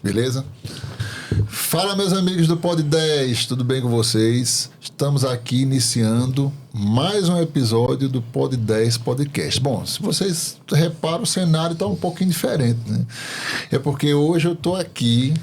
beleza? Fala, meus amigos do Pod 10, tudo bem com vocês? Estamos aqui iniciando mais um episódio do Pod 10 Podcast. Bom, se vocês reparam, o cenário está um pouquinho diferente, né? É porque hoje eu estou aqui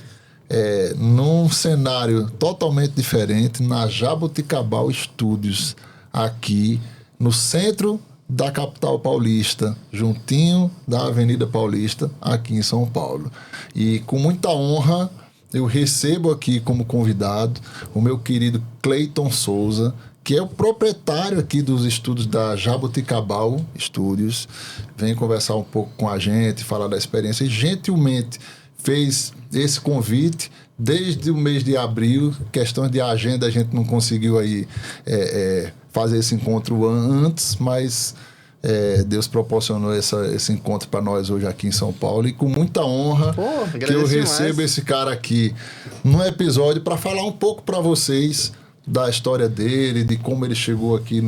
num cenário totalmente diferente, na Jaboticabal Studios, aqui no centro da capital paulista, juntinho da Avenida Paulista, aqui em São Paulo. E com muita honra, eu recebo aqui como convidado o meu querido Cleiton Souza, que é o proprietário aqui dos estúdios da Jaboticabal Studios. Vem conversar um pouco com a gente, falar da experiência e gentilmente fez esse convite desde o mês de abril. Questões de agenda, a gente não conseguiu aí fazer esse encontro antes, mas Deus proporcionou esse encontro para nós hoje aqui em São Paulo, e com muita honra que eu recebo esse cara aqui num episódio para falar um pouco para vocês da história dele, de como ele chegou aqui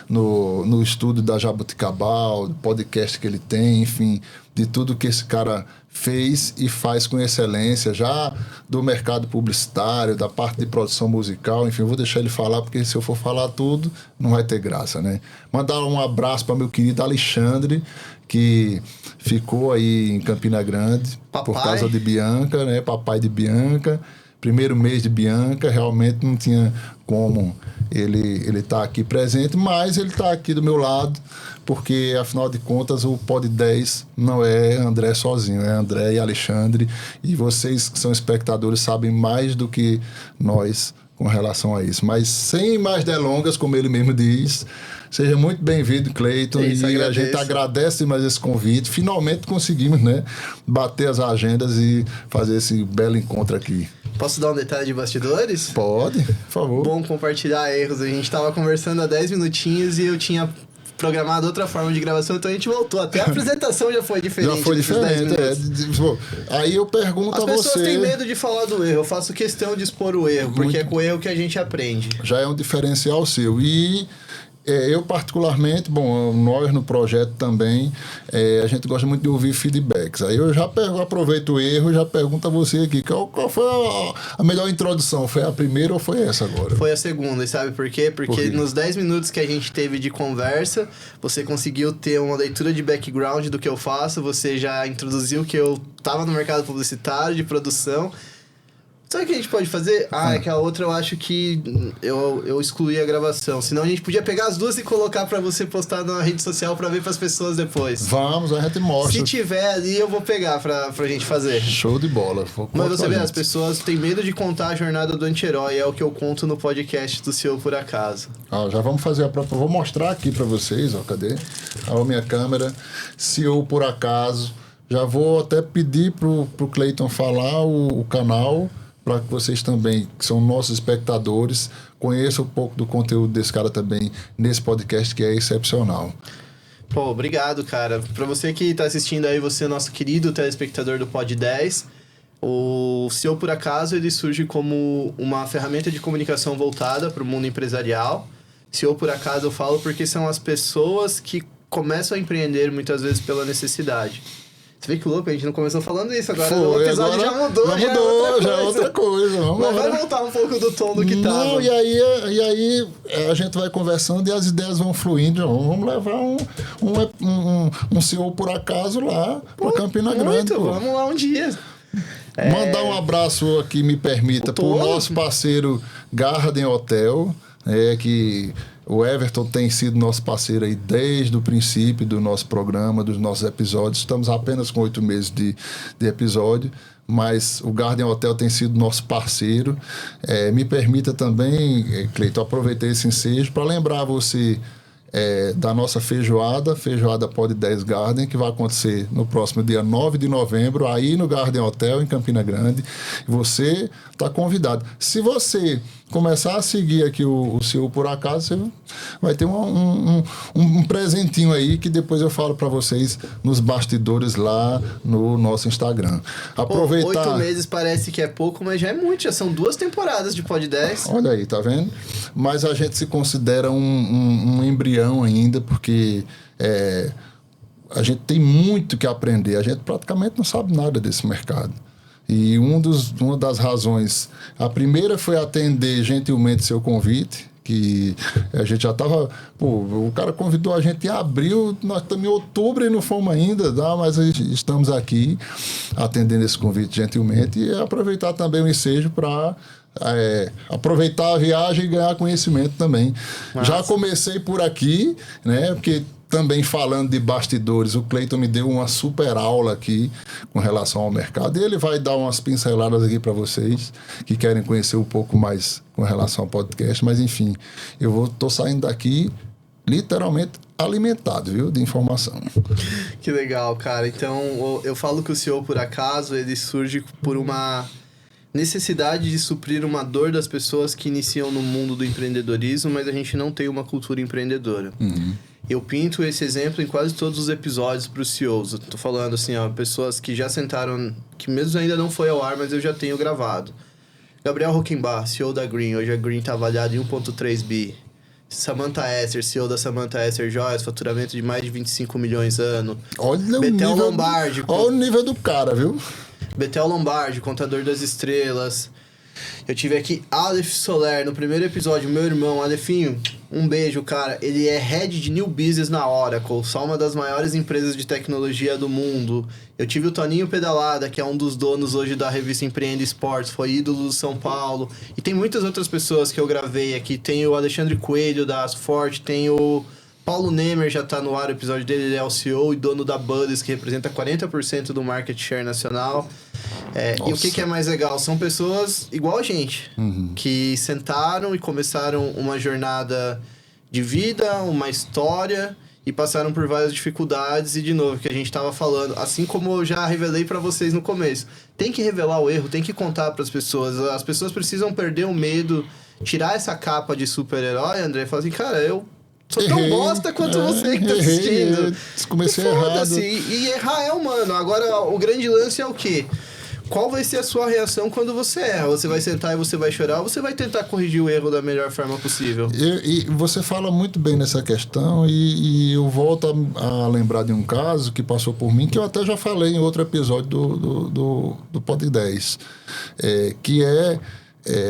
no estúdio da Jaboticabal, do podcast que ele tem, enfim, de tudo que esse cara fez e faz com excelência, já do mercado publicitário, da parte de produção musical, enfim, eu vou deixar ele falar, porque se eu for falar tudo, não vai ter graça, né? Mandar um abraço para meu querido Alexandre, que ficou aí em Campina Grande, por causa de Bianca, né? Papai de Bianca. Primeiro mês de Bianca, realmente não tinha como ele tá aqui presente, mas ele tá aqui do meu lado, porque, afinal de contas, o Pod 10 não é André sozinho, é André e Alexandre, e vocês que são espectadores sabem mais do que nós com relação a isso. Mas sem mais delongas, como ele mesmo diz, seja muito bem-vindo, Cleiton, e a gente agradece mais esse convite. Finalmente conseguimos, né, bater as agendas e fazer esse belo encontro aqui. Posso dar um detalhe de bastidores? Pode, por favor. Bom compartilhar erros. A gente estava conversando há 10 minutinhos e eu tinha programado outra forma de gravação, então a gente voltou. Até a apresentação já foi diferente. Já foi diferente, Aí eu pergunto a você... As pessoas têm medo de falar do erro. Eu faço questão de expor o erro, porque é com o erro que a gente aprende. Já é um diferencial seu. E... eu particularmente, nós no projeto também, a gente gosta muito de ouvir feedbacks. Aí eu já aproveito o erro e já pergunto a você aqui, qual foi a melhor introdução? Foi a primeira ou foi essa agora? Foi a segunda, e sabe por quê? Porque nos 10 minutos que a gente teve de conversa, você conseguiu ter uma leitura de background do que eu faço, você já introduziu que eu estava no mercado publicitário, de produção. Sabe o que a gente pode fazer? É que a outra eu acho que eu excluí a gravação. Senão a gente podia pegar as duas e colocar pra você postar na rede social pra ver pras pessoas depois. Vamos, a gente mostra. Se tiver ali, eu vou pegar pra gente fazer. Show de bola. Mas você vê, as pessoas têm medo de contar a jornada do anti-herói. É o que eu conto no podcast do CEO Por Acaso. Já vamos fazer a própria. Vou mostrar aqui pra vocês, cadê? A minha câmera. CEO Por Acaso. Já vou até pedir pro Cleiton falar o canal, para que vocês também, que são nossos espectadores, conheçam um pouco do conteúdo desse cara também nesse podcast, que é excepcional. Pô, obrigado, cara. Para você que está assistindo aí, você é nosso querido telespectador do Pod 10, o CEO Por Acaso, ele surge como uma ferramenta de comunicação voltada para o mundo empresarial. CEO Por Acaso eu falo porque são as pessoas que começam a empreender muitas vezes pela necessidade. Você vê que louco, a gente não começou falando isso. Agora o episódio já mudou. Já é outra coisa. Mas vai voltar um pouco do tom do que tava. Não, e aí a gente vai conversando e as ideias vão fluindo. Vamos levar um CEO Por Acaso lá para Campina Grande. Vamos lá um dia. Mandar um abraço aqui, me permita, para o nosso parceiro Garden Hotel, que... O Everton tem sido nosso parceiro aí desde o princípio do nosso programa, dos nossos episódios. Estamos apenas com 8 meses de episódio, mas o Garden Hotel tem sido nosso parceiro. Me permita também, Cleiton, aproveitar esse ensejo para lembrar você da nossa feijoada Pod 10 Garden, que vai acontecer no próximo dia 9 de novembro, aí no Garden Hotel, em Campina Grande. Você está convidado. Se você começar a seguir aqui o CEO Por Acaso, você vai ter um presentinho aí que depois eu falo para vocês nos bastidores lá no nosso Instagram. Aproveitar... 8 meses parece que é pouco, mas já é muito. Já são 2 temporadas de Pod 10. Olha aí, tá vendo? Mas a gente se considera um embrião ainda, porque a gente tem muito que aprender. A gente praticamente não sabe nada desse mercado. E uma das razões, a primeira foi atender gentilmente seu convite, que a gente já estava... o cara convidou a gente em abril, nós estamos em outubro e não fomos ainda, mas estamos aqui atendendo esse convite gentilmente e aproveitar também o ensejo para aproveitar a viagem e ganhar conhecimento também. Nossa. Já comecei por aqui, né? Porque também falando de bastidores, o Cleiton me deu uma super aula aqui com relação ao mercado. E ele vai dar umas pinceladas aqui para vocês que querem conhecer um pouco mais com relação ao podcast. Mas, enfim, tô saindo daqui literalmente alimentado, viu, de informação. Que legal, cara. Então, eu falo que o CEO, por acaso, ele surge por uma necessidade de suprir uma dor das pessoas que iniciam no mundo do empreendedorismo, mas a gente não tem uma cultura empreendedora. Uhum. Eu pinto esse exemplo em quase todos os episódios para os CEOs. Eu tô falando assim, pessoas que já sentaram, que mesmo ainda não foi ao ar, mas eu já tenho gravado. Gabriel Rockenbach, CEO da Green. Hoje a Green está avaliada em 1,3 bi. Samantha Esser, CEO da Samantha Esser Joias, faturamento de mais de 25 milhões ano. Olha Betel Lombardi. Olha o nível do cara, viu? Betel Lombardi, contador das estrelas. Eu tive aqui Aleph Soler no primeiro episódio, meu irmão, Alephinho, um beijo, cara. Ele é head de New Business na Oracle, só uma das maiores empresas de tecnologia do mundo. Eu tive o Toninho Pedalada, que é um dos donos hoje da revista Empreende Esportes, foi ídolo do São Paulo. E tem muitas outras pessoas que eu gravei aqui. Tem o Alexandre Coelho, da Asforte, tem o Paulo Nemer, já tá no ar o episódio dele, ele é o CEO e dono da Buddies, que representa 40% do market share nacional. E o que é mais legal? São pessoas igual a gente, que sentaram e começaram uma jornada de vida, uma história, e passaram por várias dificuldades. E, de novo, que a gente estava falando, assim como eu já revelei para vocês no começo, tem que revelar o erro, tem que contar para as pessoas. As pessoas precisam perder o medo, tirar essa capa de super-herói, André, e falar assim, cara, eu sou tão bosta quanto você que tá assistindo. Comecei errado. E errar é humano. Agora, o grande lance é o quê? Qual vai ser a sua reação quando você erra? Você vai sentar e você vai chorar, ou você vai tentar corrigir o erro da melhor forma possível? E você fala muito bem nessa questão, e eu volto a lembrar de um caso que passou por mim, que eu até já falei em outro episódio do Pod 10, que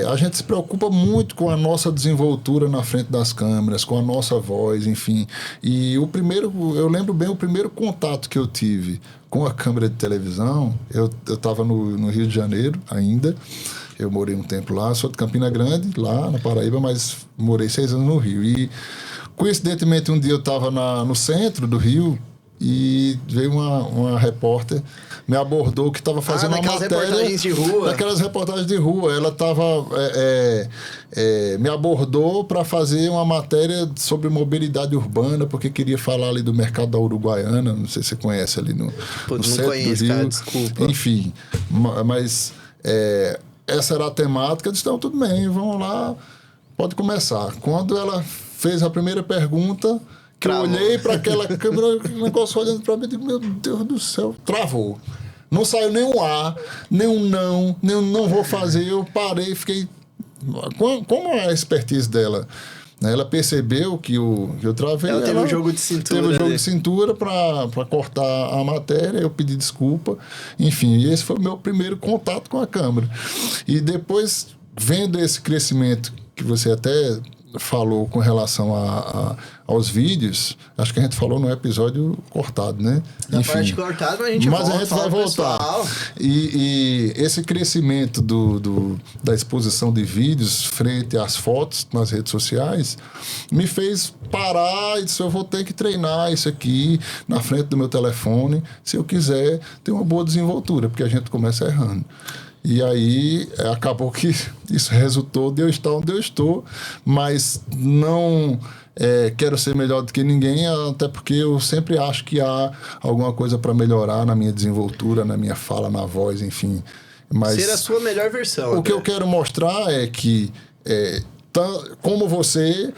a gente se preocupa muito com a nossa desenvoltura na frente das câmeras, com a nossa voz, enfim. E eu lembro bem o primeiro contato que eu tive com a câmera de televisão. Eu estava no Rio de Janeiro ainda. Eu morei um tempo lá, sou de Campina Grande, lá na Paraíba, mas morei 6 anos no Rio. E, coincidentemente, um dia eu estava no centro do Rio e veio uma repórter, me abordou, que estava fazendo uma matéria... reportagens de rua. Daquelas reportagens de rua. Ela estava... me abordou para fazer uma matéria sobre mobilidade urbana, porque queria falar ali do mercado da Uruguaiana, não sei se você conhece ali no centro do Rio. Cara, desculpa. Enfim, mas essa era a temática. Eu disse, não, tudo bem, vamos lá, pode começar. Quando ela fez a primeira pergunta... que eu olhei para aquela câmera, o negócio olhando para mim, e digo, meu Deus do céu, travou. Não saiu nem um A, nem um não, nem um não vou fazer. Eu parei, fiquei... Como a expertise dela, né? Ela percebeu que eu travei. Ela teve um jogo de cintura. Teve um jogo de cintura para cortar a matéria, eu pedi desculpa. Enfim, esse foi o meu primeiro contato com a câmera. E depois, vendo esse crescimento que você até falou com relação aos vídeos, acho que a gente falou no episódio cortado, né? Na parte cortada, mas a gente vai voltar. E esse crescimento da exposição de vídeos frente às fotos nas redes sociais me fez parar e disse, eu vou ter que treinar isso aqui na frente do meu telefone se eu quiser ter uma boa desenvoltura, porque a gente começa errando. E aí, acabou que isso resultou de eu estar onde eu estou, mas não quero ser melhor do que ninguém, até porque eu sempre acho que há alguma coisa para melhorar na minha desenvoltura, na minha fala, na voz, enfim. Mas ser a sua melhor versão. O que eu quero mostrar é que, como você,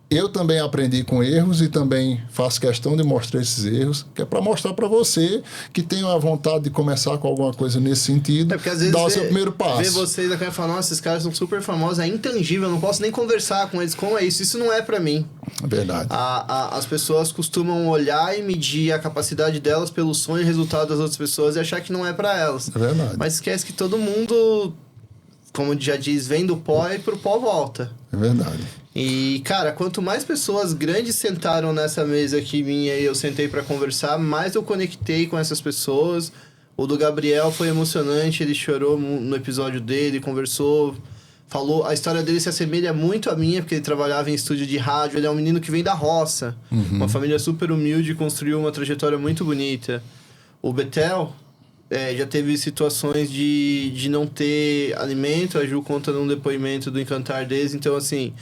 Eu também aprendi com erros e também faço questão de mostrar esses erros, que é para mostrar para você que tem a vontade de começar com alguma coisa nesse sentido, porque às vezes dar o seu primeiro ver passo. vocês aqui e falar, nossa, esses caras são super famosos, é intangível, eu não posso nem conversar com eles, como é isso? Isso não é para mim. É verdade. As pessoas costumam olhar e medir a capacidade delas pelo sonho e resultado das outras pessoas e achar que não é para elas. É verdade. Mas esquece que todo mundo, como já diz, vem do pó e pro pó volta. É verdade. E, cara, quanto mais pessoas grandes sentaram nessa mesa aqui minha e eu sentei pra conversar, mais eu conectei com essas pessoas. O do Gabriel foi emocionante, ele chorou no episódio dele, conversou, falou. A história dele se assemelha muito à minha, porque ele trabalhava em estúdio de rádio. Ele é um menino que vem da roça, uma família super humilde, construiu uma trajetória muito bonita. O Betel já teve situações de não ter alimento. A Ju conta num depoimento do Encantar deles. Então, assim,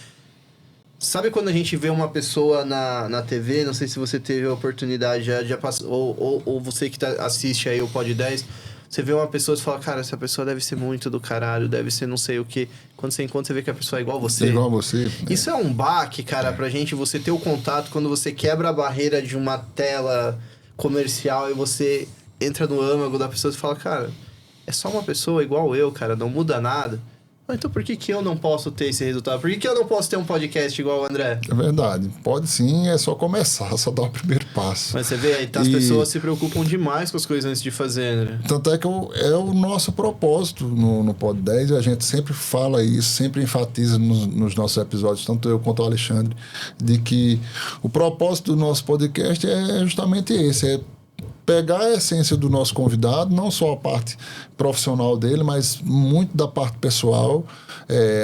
sabe quando a gente vê uma pessoa na TV, não sei se você teve a oportunidade, já passou, ou você que assiste aí o Pod 10, você vê uma pessoa e fala, cara, essa pessoa deve ser muito do caralho, deve ser não sei o quê. Quando você encontra, você vê que a pessoa é igual a você. É igual a você. Isso é um baque, cara, pra gente, você ter o contato quando você quebra a barreira de uma tela comercial e você entra no âmago da pessoa e fala, cara, é só uma pessoa igual eu, cara, não muda nada. Então por que eu não posso ter esse resultado? Por que eu não posso ter um podcast igual o André? É verdade. Pode sim, é só começar, só dar o primeiro passo. Mas você vê aí, as pessoas se preocupam demais com as coisas antes de fazer, André. Tanto é que é o nosso propósito no Pod 10, a gente sempre fala isso, sempre enfatiza nos nossos episódios, tanto eu quanto o Alexandre, de que o propósito do nosso podcast é justamente esse, é pegar a essência do nosso convidado, não só a parte profissional dele, mas muito da parte pessoal,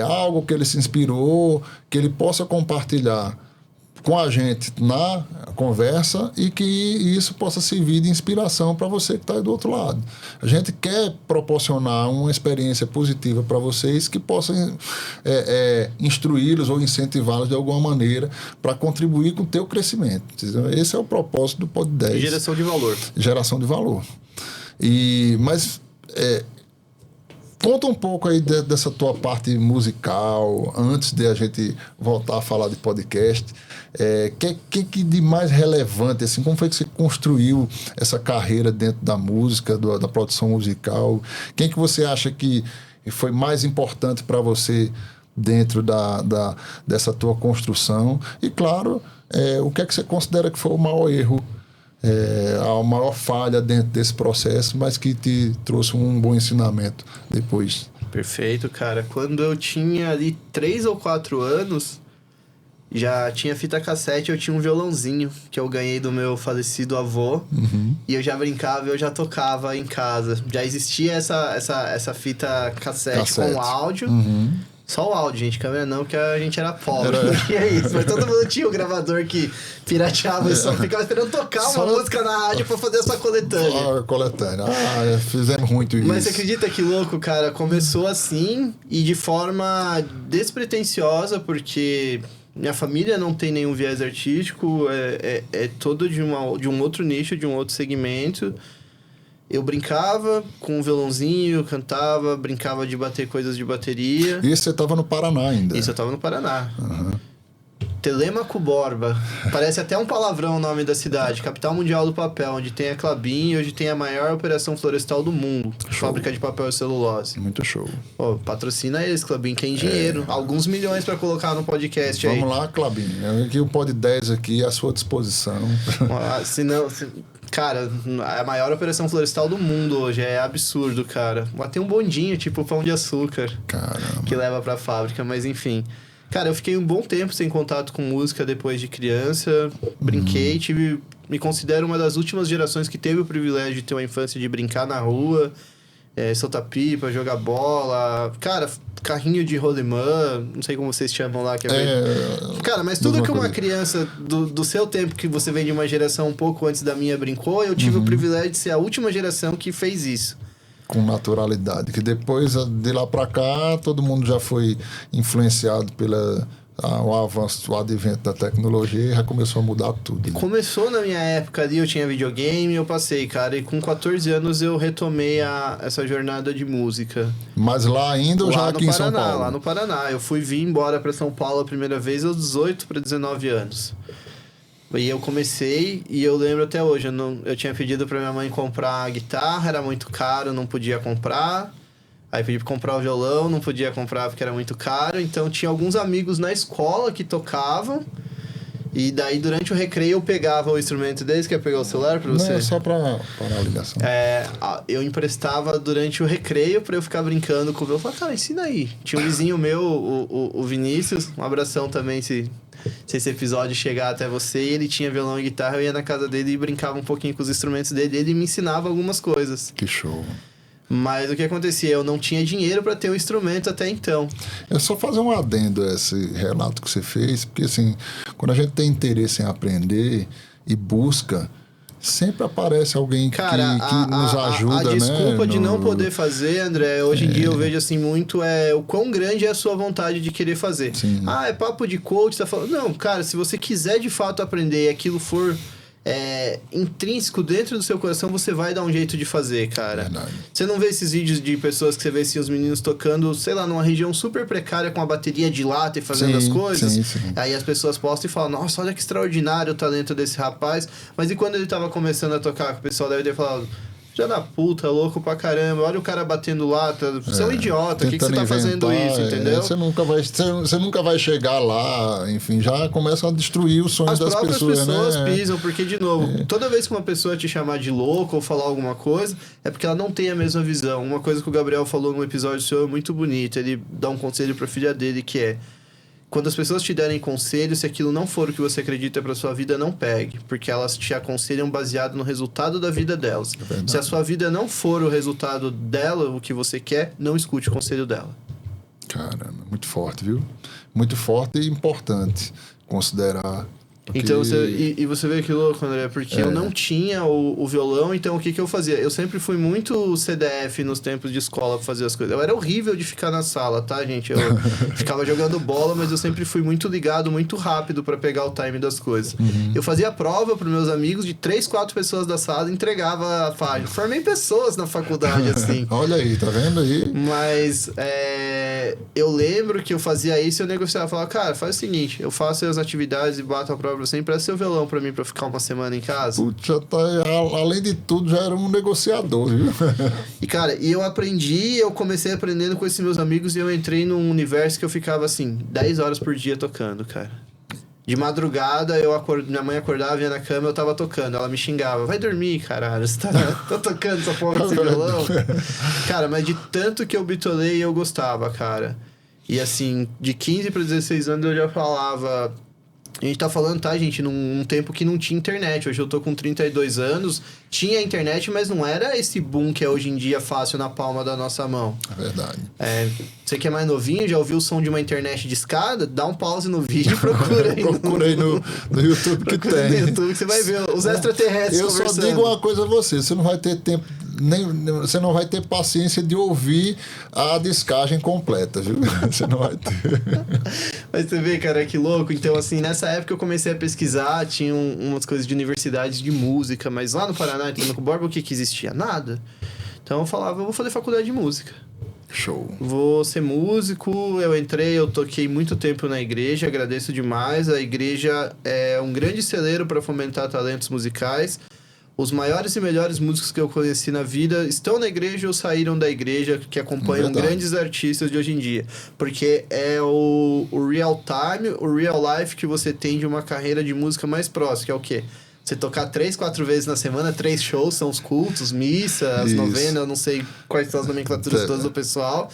algo que ele se inspirou, que ele possa compartilhar com a gente na conversa e que isso possa servir de inspiração para você que está aí do outro lado. A gente quer proporcionar uma experiência positiva para vocês que possam instruí-los ou incentivá-los de alguma maneira para contribuir com o teu crescimento. Esse é o propósito do Pod 10. Geração de valor. Geração de valor. Mas conta um pouco aí dessa tua parte musical, antes de a gente voltar a falar de podcast. Que de mais relevante, assim, como foi que você construiu essa carreira dentro da música, da produção musical? Quem que você acha que foi mais importante para você dentro dessa tua construção? E, claro, o que é que você considera que foi o maior erro, a maior falha dentro desse processo, mas que te trouxe um bom ensinamento depois? Perfeito, cara. Quando eu tinha ali 3 ou 4 anos, já tinha fita cassete, eu tinha um violãozinho que eu ganhei do meu falecido avô. E eu já brincava, eu já tocava em casa. Já existia essa fita cassete com áudio. Só o áudio, gente. Câmera não, porque a gente era pobre. Não tinha isso. Mas todo mundo tinha o gravador que pirateava e só ficava esperando tocar uma música na rádio pra fazer essa coletânea. Coletânea. Fizemos muito isso. Mas você acredita que louco, cara? Começou assim e de forma despretensiosa, porque minha família não tem nenhum viés artístico, é todo de um outro nicho, de um outro segmento. Eu brincava com um violãozinho, cantava, brincava de bater coisas de bateria. Isso você estava no Paraná ainda? Isso, eu estava no Paraná. Telêmaco Borba. Parece até um palavrão o nome da cidade. Capital Mundial do Papel, onde tem a Klabin e hoje tem a maior operação florestal do mundo. Show. Fábrica de papel e celulose. Muito show. Pô, patrocina eles, Klabin, que é dinheiro. Alguns milhões para colocar no podcast aí. Vamos lá, Klabin. Aqui o Pod 10 aqui à sua disposição. Cara, a maior operação florestal do mundo hoje. É absurdo, cara. Mas tem um bondinho, tipo Pão de Açúcar. Caramba. Que leva pra fábrica, mas enfim. Cara, eu fiquei um bom tempo sem contato com música depois de criança. Brinquei, me considero uma das últimas gerações que teve o privilégio de ter uma infância de brincar na rua, soltar pipa, jogar bola. Cara, carrinho de rolimã, não sei como vocês chamam lá. Cara, mas tudo que uma criança do seu tempo, que você vem de uma geração um pouco antes da minha, brincou, eu tive o privilégio de ser a última geração que fez isso. Com naturalidade, que depois de lá para cá todo mundo já foi influenciado o avanço, o advento da tecnologia já começou a mudar tudo. Né? Começou na minha época ali, eu tinha videogame, eu passei, cara, e com 14 anos eu retomei essa jornada de música. Mas lá ainda ou já aqui em São Paulo? Lá no Paraná. Eu vim embora para São Paulo a primeira vez aos 18 para 19 anos. E eu comecei, e eu lembro até hoje, eu tinha pedido pra minha mãe comprar a guitarra, era muito caro, não podia comprar. Aí pedi pra comprar o violão, não podia comprar porque era muito caro. Então tinha alguns amigos na escola que tocavam. E daí durante o recreio eu pegava o instrumento deles. Quer pegar o celular pra você? Não, só pra parar a ligação. Eu emprestava durante o recreio pra eu ficar brincando com o violão. Eu falava, cara, ensina aí. Tinha um vizinho meu, o Vinícius, um abração também se esse episódio chegar até você, e ele tinha violão e guitarra, eu ia na casa dele e brincava um pouquinho com os instrumentos dele, ele me ensinava algumas coisas. Que show. Mas o que acontecia? Eu não tinha dinheiro para ter um instrumento até então. É só fazer um adendo a esse relato que você fez, porque assim, quando a gente tem interesse em aprender e busca, sempre aparece alguém que nos ajuda, a desculpa né? de não poder fazer, André, hoje em dia eu vejo assim muito o quão grande é a sua vontade de querer fazer. Sim. É papo de coach, tá falando. Não, cara, se você quiser de fato aprender e aquilo for intrínseco dentro do seu coração, você vai dar um jeito de fazer, cara. Verdade. Você não vê esses vídeos de pessoas que você vê assim, os meninos tocando, sei lá, numa região super precária com a bateria de lata e fazendo as coisas? Sim. Aí as pessoas postam e falam, nossa, olha que extraordinário o talento desse rapaz. Mas e quando ele tava começando a tocar, o pessoal deve ter falado, já da puta, louco pra caramba, olha o cara batendo lata, você é um idiota, o que você tá fazendo isso, entendeu? Você nunca vai chegar lá, enfim, já começam a destruir o sonho das pessoas. As próprias pessoas né? pisam, porque, de novo, toda vez que uma pessoa te chamar de louco ou falar alguma coisa, é porque ela não tem a mesma visão. Uma coisa que o Gabriel falou no episódio seu é muito bonita, ele dá um conselho pra filha dele, que é: quando as pessoas te derem conselho, se aquilo não for o que você acredita para sua vida, não pegue. Porque elas te aconselham baseado no resultado da vida delas. Se a sua vida não for o resultado dela, o que você quer, não escute o conselho dela. Caramba, muito forte, viu? Muito forte e importante considerar. Porque... Então, você vê que louco, André, porque eu não tinha o violão, então o que eu fazia? Eu sempre fui muito CDF nos tempos de escola pra fazer as coisas. Eu era horrível de ficar na sala, tá, gente? Eu ficava jogando bola, mas eu sempre fui muito ligado, muito rápido pra pegar o time das coisas. Uhum. Eu fazia prova pros meus amigos de 3, 4 pessoas da sala e entregava a faixa. Formei pessoas na faculdade, assim. Olha aí, tá vendo aí? Mas eu lembro que eu fazia isso e eu negociava. Falava, cara, faz o seguinte, eu faço as atividades e bato a prova assim, empresta seu violão pra mim pra ficar uma semana em casa. Putz, além de tudo, já era um negociador, viu? E, cara, eu comecei aprendendo com esses meus amigos e eu entrei num universo que eu ficava, assim, 10 horas por dia tocando, cara. De madrugada, minha mãe acordava, ia na cama, eu tava tocando. Ela me xingava, vai dormir, caralho, você tá tocando essa porra desse violão? Cara, mas de tanto que eu bitolei, eu gostava, cara. E, assim, de 15 pra 16 anos eu já falava... A gente tá falando, tá, gente, num tempo que não tinha internet. Hoje eu tô com 32 anos. Tinha internet, mas não era esse boom que é hoje em dia fácil na palma da nossa mão. É verdade. Você que é mais novinho, já ouviu o som de uma internet de escada? Dá um pause no vídeo e procura aí. Procura aí no YouTube que tem. No YouTube que você vai ver os extraterrestres conversando. Eu só digo uma coisa a você não vai ter tempo... você não vai ter paciência de ouvir a descagem completa, viu? Você não vai ter. Mas você vê, cara, que louco. Então, assim, nessa época eu comecei a pesquisar, tinha umas coisas de universidades de música, mas lá no Paraná, em Tranco Borba, o que existia? Nada. Então eu falava, eu vou fazer faculdade de música. Show. Vou ser músico, eu toquei muito tempo na igreja, agradeço demais. A igreja é um grande celeiro para fomentar talentos musicais. Os maiores e melhores músicos que eu conheci na vida estão na igreja ou saíram da igreja, que acompanham grandes artistas de hoje em dia. Porque é o real time, o real life que você tem de uma carreira de música mais próxima, que é o quê? Você tocar 3, 4 vezes na semana, 3 shows, são os cultos, missa, as novenas, eu não sei quais são as nomenclaturas todas do pessoal,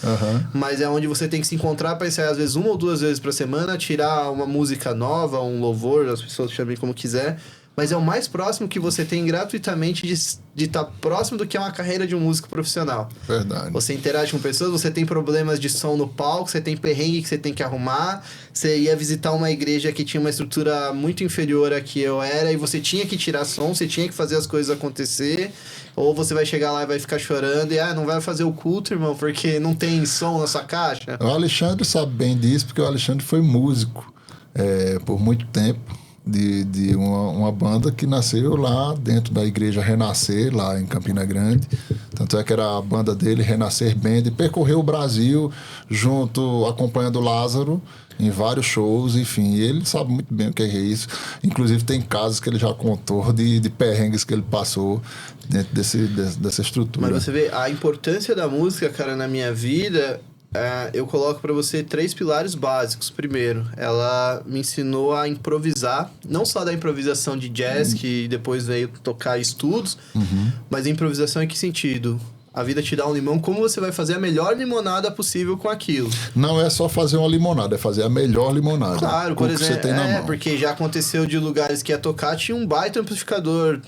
mas é onde você tem que se encontrar para ensaiar às vezes 1 ou 2 vezes por semana, tirar uma música nova, um louvor, as pessoas chamem como quiser. Mas é o mais próximo que você tem gratuitamente de estar próximo do que é uma carreira de um músico profissional. Verdade. Você interage com pessoas, você tem problemas de som no palco, você tem perrengue que você tem que arrumar, você ia visitar uma igreja que tinha uma estrutura muito inferior à que eu era e você tinha que tirar som, você tinha que fazer as coisas acontecer, ou você vai chegar lá e vai ficar chorando e não vai fazer o culto, irmão, porque não tem som na sua caixa. O Alexandre sabe bem disso, porque o Alexandre foi músico. por muito tempo, de uma banda que nasceu lá dentro da igreja Renascer, lá em Campina Grande. Tanto é que era a banda dele, Renascer Band, e percorreu o Brasil acompanhando Lázaro em vários shows, enfim. E ele sabe muito bem o que é isso. Inclusive tem casos que ele já contou de perrengues que ele passou dentro dessa estrutura. Mas você vê a importância da música, cara, na minha vida. Eu coloco pra você 3 pilares básicos. Primeiro, ela me ensinou a improvisar, não só da improvisação de jazz, que depois veio tocar estudos, mas a improvisação em que sentido? A vida te dá um limão, como você vai fazer a melhor limonada possível com aquilo? Não é só fazer uma limonada, é fazer a melhor limonada. Claro, por exemplo, que você tem na mão. Porque já aconteceu de lugares que ia tocar, tinha um baita amplificador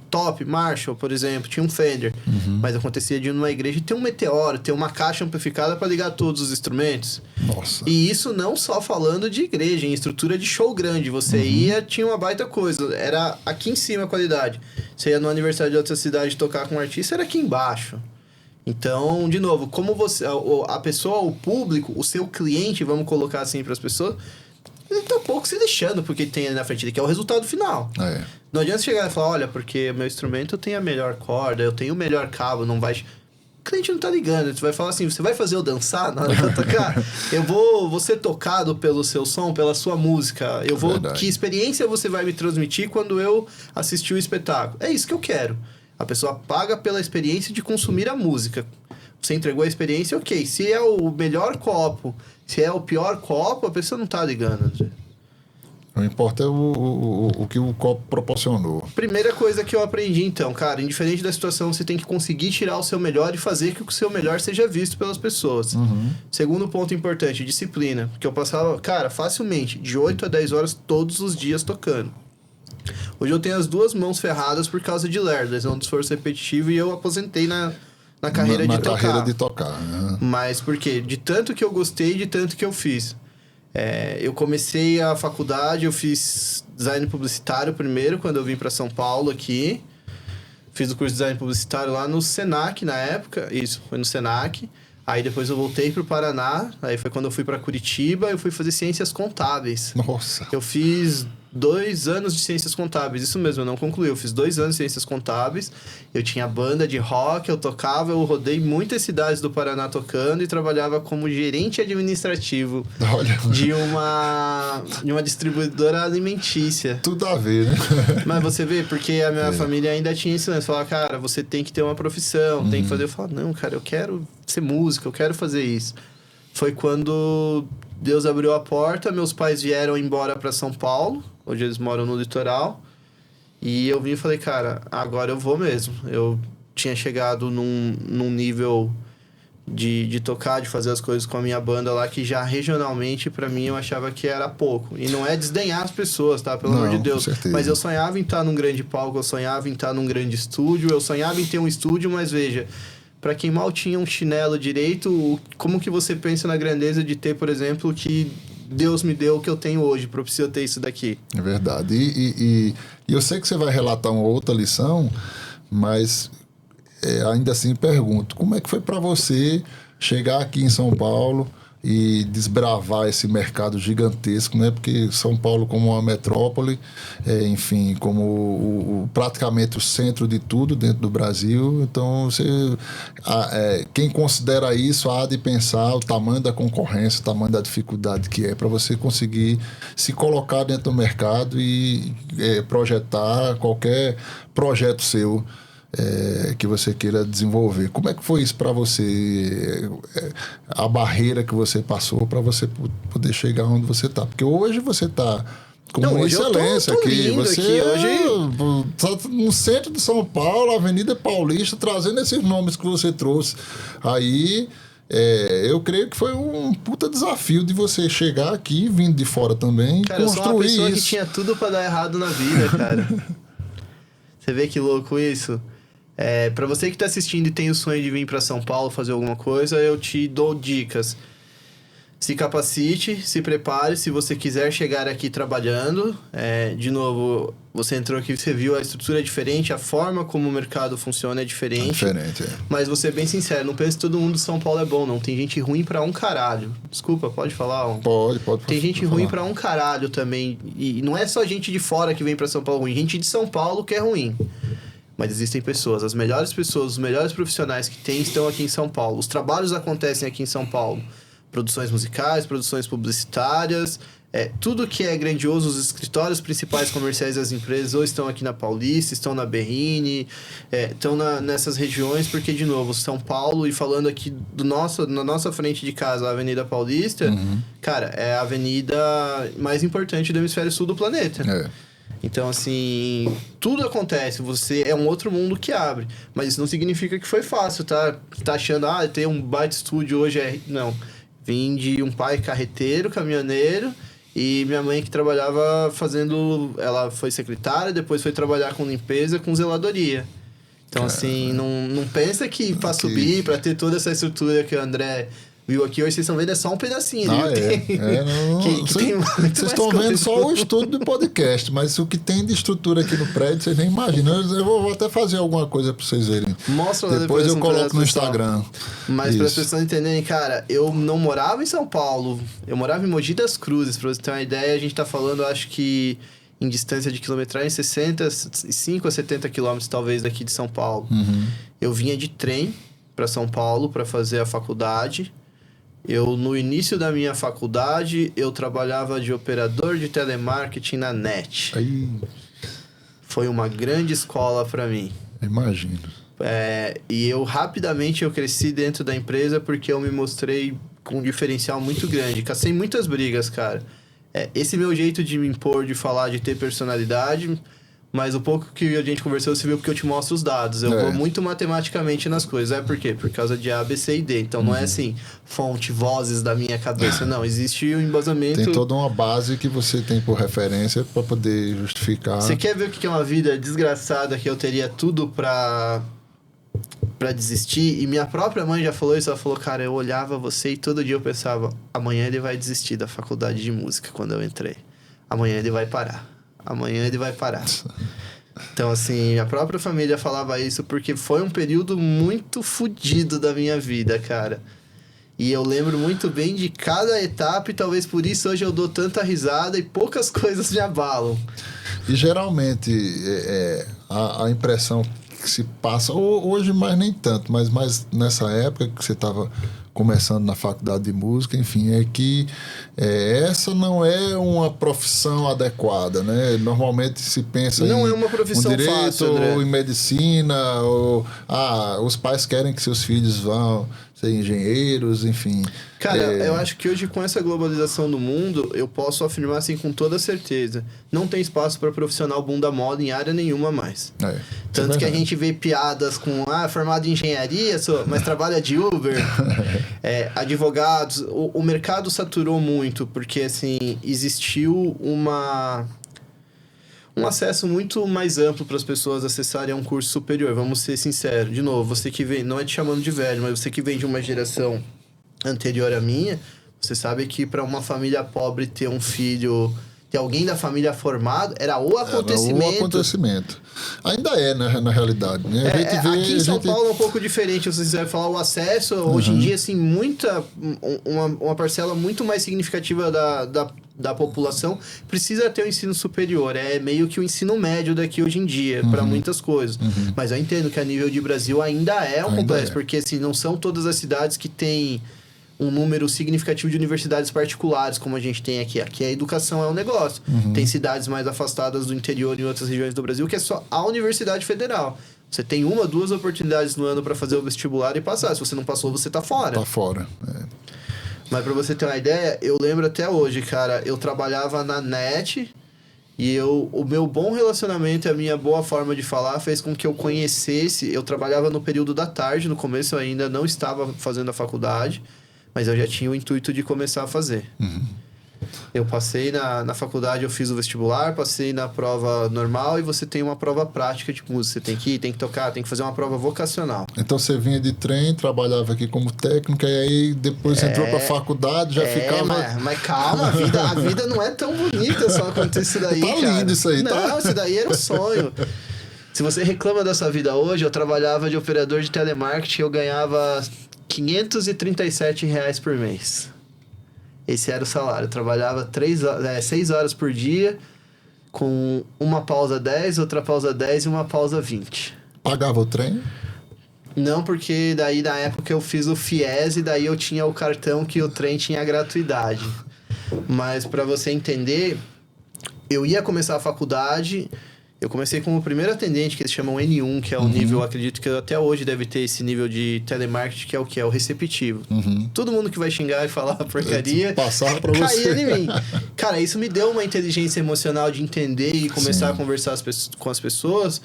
top, Marshall, por exemplo, tinha um Fender. Mas acontecia de ir numa igreja e ter um meteoro, ter uma caixa amplificada para ligar todos os instrumentos. Nossa. E isso não só falando de igreja, em estrutura de show grande. Você ia, tinha uma baita coisa. Era aqui em cima a qualidade. Você ia no aniversário de outra cidade tocar com um artista, era aqui embaixo. Então, de novo, como você, a pessoa, o público, o seu cliente, vamos colocar assim para as pessoas, ele tá um pouco se deixando porque tem ali na frente, ele quer o resultado final. Não adianta chegar e falar, olha, porque meu instrumento tem a melhor corda, eu tenho o melhor cabo, não vai... O cliente não tá ligando, você vai falar assim, você vai fazer eu dançar na hora que eu tocar? Eu vou ser tocado pelo seu som, pela sua música, que experiência você vai me transmitir quando eu assistir o espetáculo? É isso que eu quero. A pessoa paga pela experiência de consumir a música. Você entregou a experiência, ok. Se é o melhor copo, se é o pior copo, a pessoa não tá ligando. Não importa o que o copo proporcionou. Primeira coisa que eu aprendi, então, cara, indiferente da situação, você tem que conseguir tirar o seu melhor e fazer que o seu melhor seja visto pelas pessoas. Segundo ponto importante, disciplina. Porque eu passava, cara, facilmente, de 8 a 10 horas todos os dias tocando. Hoje eu tenho as 2 mãos ferradas por causa de ler, lesão de esforço repetitivo, e eu aposentei na carreira de tocar. Na carreira de tocar, né? Mas por quê? De tanto que eu gostei, de tanto que eu fiz. Eu comecei a faculdade, eu fiz design publicitário primeiro, quando eu vim para São Paulo aqui. Fiz o curso de design publicitário lá no Senac na época. Isso, foi no Senac. Aí depois eu voltei pro Paraná. Aí foi quando eu fui para Curitiba, eu fui fazer ciências contábeis. Nossa. Eu fiz 2 anos de ciências contábeis. Isso mesmo, eu não concluí. Eu fiz 2 anos de ciências contábeis. Eu tinha banda de rock, eu tocava, eu rodei muitas cidades do Paraná tocando e trabalhava como gerente administrativo de uma distribuidora alimentícia. Tudo a ver, né? Mas você vê, porque a minha família ainda tinha isso, né? Falava, cara, você tem que ter uma profissão, tem que fazer. Eu falava, não, cara, eu quero ser músico, eu quero fazer isso. Foi quando Deus abriu a porta, meus pais vieram embora para São Paulo. Hoje eles moram no litoral. E eu vim e falei, cara, agora eu vou mesmo. Eu tinha chegado num nível de tocar, de fazer as coisas com a minha banda lá, que já regionalmente, pra mim, eu achava que era pouco. E não é desdenhar as pessoas, tá? Pelo amor de Deus. Mas eu sonhava em estar num grande palco, eu sonhava em estar num grande estúdio, eu sonhava em ter um estúdio, mas veja... Pra quem mal tinha um chinelo direito, como que você pensa na grandeza de ter, por exemplo, que Deus me deu o que eu tenho hoje, pra eu precisar ter isso daqui? É verdade. E eu sei que você vai relatar uma outra lição, mas ainda assim pergunto, como é que foi para você chegar aqui em São Paulo e desbravar esse mercado gigantesco, né? Porque São Paulo como uma metrópole, enfim, como praticamente o centro de tudo dentro do Brasil. Então, quem considera isso há de pensar o tamanho da concorrência, o tamanho da dificuldade que é para você conseguir se colocar dentro do mercado e projetar qualquer projeto seu que você queira desenvolver. Como é que foi isso para você? A barreira que você passou para você poder chegar onde você está? Porque hoje você está com uma excelência aqui. Você está no centro de São Paulo, Avenida Paulista, trazendo esses nomes que você trouxe. Aí eu creio que foi um puta desafio de você chegar aqui, vindo de fora também, cara, construir isso. Eu sou uma pessoa que tinha tudo para dar errado na vida, cara. Você vê que louco isso? Pra você que tá assistindo e tem o sonho de vir pra São Paulo fazer alguma coisa, eu te dou dicas. Se capacite, se prepare, se você quiser chegar aqui trabalhando. De novo, você entrou aqui, você viu a estrutura é diferente, a forma como o mercado funciona é diferente. Diferente, é. Mas vou ser bem sincero, não pense que todo mundo de São Paulo é bom, não. Tem gente ruim pra um caralho. Desculpa, pode falar? Pode. Tem gente ruim pra um caralho também. E não é só gente de fora que vem pra São Paulo ruim, gente de São Paulo que é ruim. Mas existem pessoas, as melhores pessoas, os melhores profissionais que tem estão aqui em São Paulo. Os trabalhos acontecem aqui em São Paulo. Produções musicais, produções publicitárias, tudo que é grandioso, os escritórios principais comerciais das empresas ou estão aqui na Paulista, estão na Berrini, estão nessas regiões, porque, de novo, São Paulo, e falando aqui na nossa frente de casa, a Avenida Paulista, cara, é a avenida mais importante do hemisfério sul do planeta. Então, assim, tudo acontece, você é um outro mundo que abre. Mas isso não significa que foi fácil, tá? Tá achando, ter um baita estúdio hoje Não. Vim de um pai carreteiro, caminhoneiro, e minha mãe que trabalhava ela foi secretária, depois foi trabalhar com limpeza, com zeladoria. Então, assim, não pensa que para subir, para ter toda essa estrutura que o André viu aqui, hoje vocês estão vendo é só um pedacinho. Vocês estão vendo só o estúdio do podcast, mas o que tem de estrutura aqui no prédio, vocês nem imaginam. Eu vou até fazer alguma coisa para vocês verem. Mostra depois eu coloco no Instagram. Mas para as pessoas entenderem, cara, eu não morava em São Paulo, eu morava em Mogi das Cruzes. Para você ter uma ideia, a gente tá falando, acho que em distância de quilometragem, 65 a 70 quilômetros talvez daqui de São Paulo. Eu vinha de trem para São Paulo para fazer a faculdade. No início da minha faculdade, eu trabalhava de operador de telemarketing na NET. Foi uma grande escola para mim. Imagino. E rapidamente eu cresci dentro da empresa porque eu me mostrei com um diferencial muito grande. Cacei muitas brigas, cara. Esse meu jeito de me impor, de falar, de ter personalidade... Mas o pouco que a gente conversou, você viu porque eu te mostro os dados. Eu vou muito matematicamente nas coisas. Por quê? Por causa de A, B, C e D. Então, não é assim, fonte, vozes da minha cabeça. Não, existe um embasamento... Tem toda uma base que você tem por referência para poder justificar... Você quer ver o que é uma vida desgraçada, que eu teria tudo para desistir? E minha própria mãe já falou isso. Ela falou, cara, eu olhava você e todo dia eu pensava, amanhã ele vai desistir da faculdade de música quando eu entrei. Amanhã ele vai parar. Amanhã ele vai parar. Então, assim, a própria família falava isso porque foi um período muito fodido da minha vida, cara. E eu lembro muito bem de cada etapa e talvez por isso hoje eu dou tanta risada e poucas coisas me abalam. E geralmente a impressão que se passa, hoje mais nem tanto, mas mais nessa época que você estava começando na faculdade de música, enfim, é que essa não é uma profissão adequada, né? Normalmente se pensa não é uma profissão direito, fácil, André. ou em medicina, ou os pais querem que seus filhos vão ser engenheiros, enfim. Cara, eu acho que hoje com essa globalização do mundo, eu posso afirmar assim com toda certeza, não tem espaço para profissional bunda moda em área nenhuma mais. Tanto que a gente vê piadas com, formado em engenharia, mas trabalha de Uber, advogados, o mercado saturou muito, porque assim, existiu um acesso muito mais amplo para as pessoas acessarem a um curso superior, vamos ser sinceros. De novo, você que vem, não é te chamando de velho, mas você que vem de uma geração anterior à minha, você sabe que para uma família pobre ter um filho, ter alguém da família formado, era o acontecimento. Era o acontecimento. Ainda é, na realidade. Né? Aqui em São Paulo é um pouco diferente, se você vai falar o acesso, hoje em dia, assim, uma parcela muito mais significativa da população precisa ter o ensino superior. É meio que o ensino médio daqui hoje em dia, para muitas coisas. Mas eu entendo que a nível de Brasil ainda é um complexo, porque assim, não são todas as cidades que têm um número significativo de universidades particulares, como a gente tem aqui. Aqui a educação é um negócio. Tem cidades mais afastadas do interior em outras regiões do Brasil que é só a Universidade Federal. Você tem 1, 2 oportunidades no ano para fazer o vestibular e passar. Se você não passou, você tá fora. Tá fora, Mas pra você ter uma ideia, eu lembro até hoje, cara, eu trabalhava na NET e o meu bom relacionamento e a minha boa forma de falar fez com que eu conhecesse... Eu trabalhava no período da tarde, no começo eu ainda não estava fazendo a faculdade, mas eu já tinha o intuito de começar a fazer. Eu passei na faculdade, eu fiz o vestibular, passei na prova normal e você tem uma prova prática de música. Você tem que ir, tem que tocar, tem que fazer uma prova vocacional. Então você vinha de trem, trabalhava aqui como técnica e aí depois entrou pra faculdade, já ficava... Mas calma, a vida não é tão bonita só quanto isso daí, tá cara. Lindo isso aí, não, tá? Isso daí era um sonho. Se você reclama dessa vida hoje, eu trabalhava de operador de telemarketing, eu ganhava R$537 por mês. Esse era o salário. Eu trabalhava 6 horas por dia, com uma pausa 10, outra pausa 10 e uma pausa 20. Pagava o trem? Não, porque daí na época eu fiz o FIES e daí eu tinha o cartão que o trem tinha gratuidade. Mas para você entender, eu ia começar a faculdade... Eu comecei como primeiro atendente, que eles chamam N1, que é o nível, acredito que até hoje deve ter esse nível de telemarketing, que é o que? É o receptivo. Todo mundo que vai xingar e falar porcaria, passava pra caía você. em mim. Cara, isso me deu uma inteligência emocional de entender e começar a conversar com as pessoas.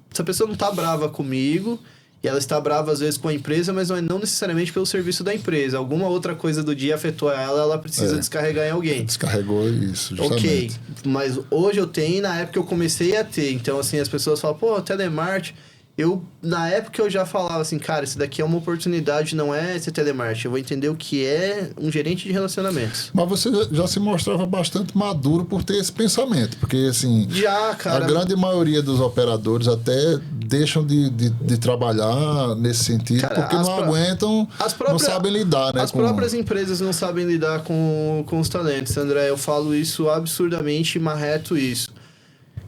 Essa pessoa não tá brava comigo, e ela está brava às vezes com a empresa, mas não necessariamente pelo serviço da empresa. Alguma outra coisa do dia afetou ela precisa descarregar em alguém. Descarregou isso, justamente. Ok, mas hoje eu tenho, na época eu comecei a ter. Então, assim, as pessoas falam, pô, telemarketing. Na época eu já falava assim, cara, isso daqui é uma oportunidade, não é ser telemarketing. Eu vou entender o que é um gerente de relacionamentos. Mas você já se mostrava bastante maduro por ter esse pensamento. Porque, assim, cara, a grande maioria dos operadores até deixam de trabalhar nesse sentido, cara, porque não aguentam, não sabem lidar, né? As próprias empresas não sabem lidar com os talentos, André. Eu falo isso absurdamente marreto isso.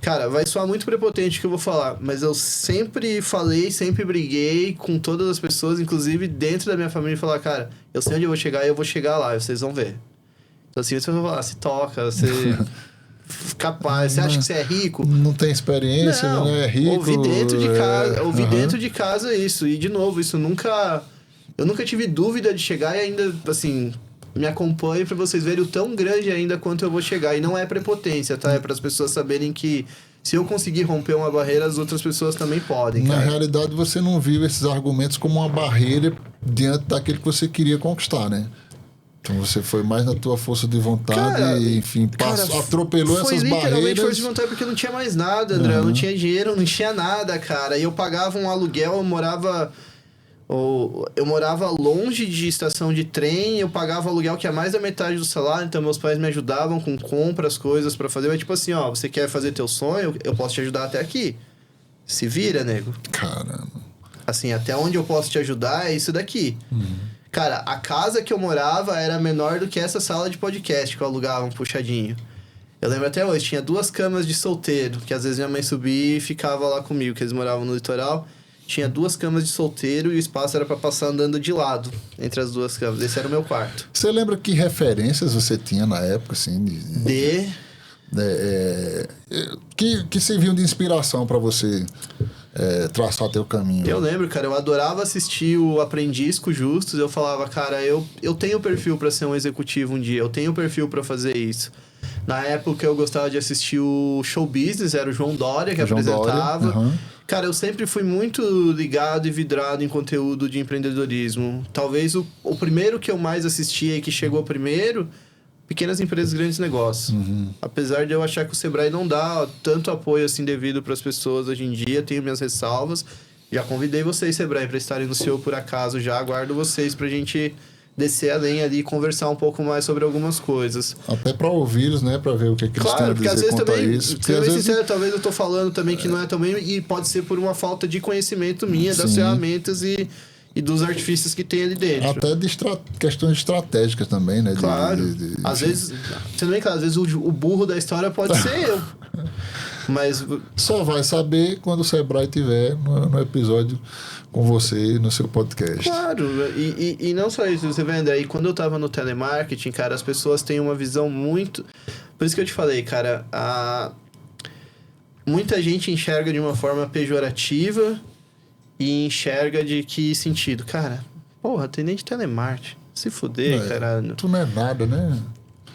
Cara, vai soar muito prepotente o que eu vou falar, mas eu sempre falei, sempre briguei com todas as pessoas, inclusive dentro da minha família, e falar, cara, eu sei onde eu vou chegar e eu vou chegar lá, vocês vão ver. Então assim, você vai falar, se toca, você... capaz, você acha que você é rico? Não tem experiência, não é rico. Ouvi dentro de casa isso, e de novo, isso nunca... Eu nunca tive dúvida de chegar e ainda, assim... Me acompanhe para vocês verem o tão grande ainda quanto eu vou chegar. E não é prepotência, tá? É para as pessoas saberem que se eu conseguir romper uma barreira, as outras pessoas também podem, cara. Na realidade, você não viu esses argumentos como uma barreira diante daquele que você queria conquistar, né? Então você foi mais na tua força de vontade, cara, enfim, atropelou essas barreiras. Foi literalmente força de vontade porque não tinha mais nada, André. Eu não tinha dinheiro, não tinha nada, cara. E eu pagava um aluguel, eu morava longe de estação de trem, eu pagava aluguel que é mais da metade do salário, então meus pais me ajudavam com compras, coisas pra fazer. Mas tipo assim, ó, você quer fazer teu sonho? Eu posso te ajudar até aqui. Se vira, nego. Caramba. Assim, até onde eu posso te ajudar é isso daqui. Cara, a casa que eu morava era menor do que essa sala de podcast que eu alugava um puxadinho. Eu lembro até hoje, tinha 2 camas de solteiro, que às vezes minha mãe subia e ficava lá comigo, que eles moravam no litoral. Tinha 2 camas de solteiro e o espaço era para passar andando de lado entre as 2 camas. Esse era o meu quarto. Você lembra que referências você tinha na época, assim? Que serviam de inspiração para você traçar teu caminho? Eu lembro, cara, eu adorava assistir o Aprendiz com Justus. Eu falava, cara, eu tenho perfil para ser um executivo um dia. Eu tenho perfil para fazer isso. Na época eu gostava de assistir o Show Business, era o João Dória que apresentava. Cara, eu sempre fui muito ligado e vidrado em conteúdo de empreendedorismo. Talvez o primeiro que eu mais assistia e que chegou primeiro, Pequenas Empresas, Grandes Negócios. Apesar de eu achar que o Sebrae não dá tanto apoio assim devido para as pessoas hoje em dia, tenho minhas ressalvas. Já convidei vocês, Sebrae, para estarem no seu por acaso. Já aguardo vocês para a gente descer além ali e conversar um pouco mais sobre algumas coisas. Até para ouvir, né? Para ver o que eles têm a dizer quanto a isso. Sendo bem sincero, talvez eu tô falando também que não é também, e pode ser por uma falta de conhecimento minha das ferramentas e dos artifícios que tem ali dentro. Até de questões estratégicas também, né? Claro. Às vezes, sendo bem claro, às vezes o burro da história pode ser eu. Mas só vai saber quando o Sebrae tiver no episódio com você no seu podcast. Claro, e não só isso, você vê, André, e quando eu tava no telemarketing, cara, as pessoas têm uma visão muito... Por isso que eu te falei, cara, muita gente enxerga de uma forma pejorativa e enxerga de que sentido? Cara, porra, atendente telemarketing, se fuder, caralho. Tu não é nada, né?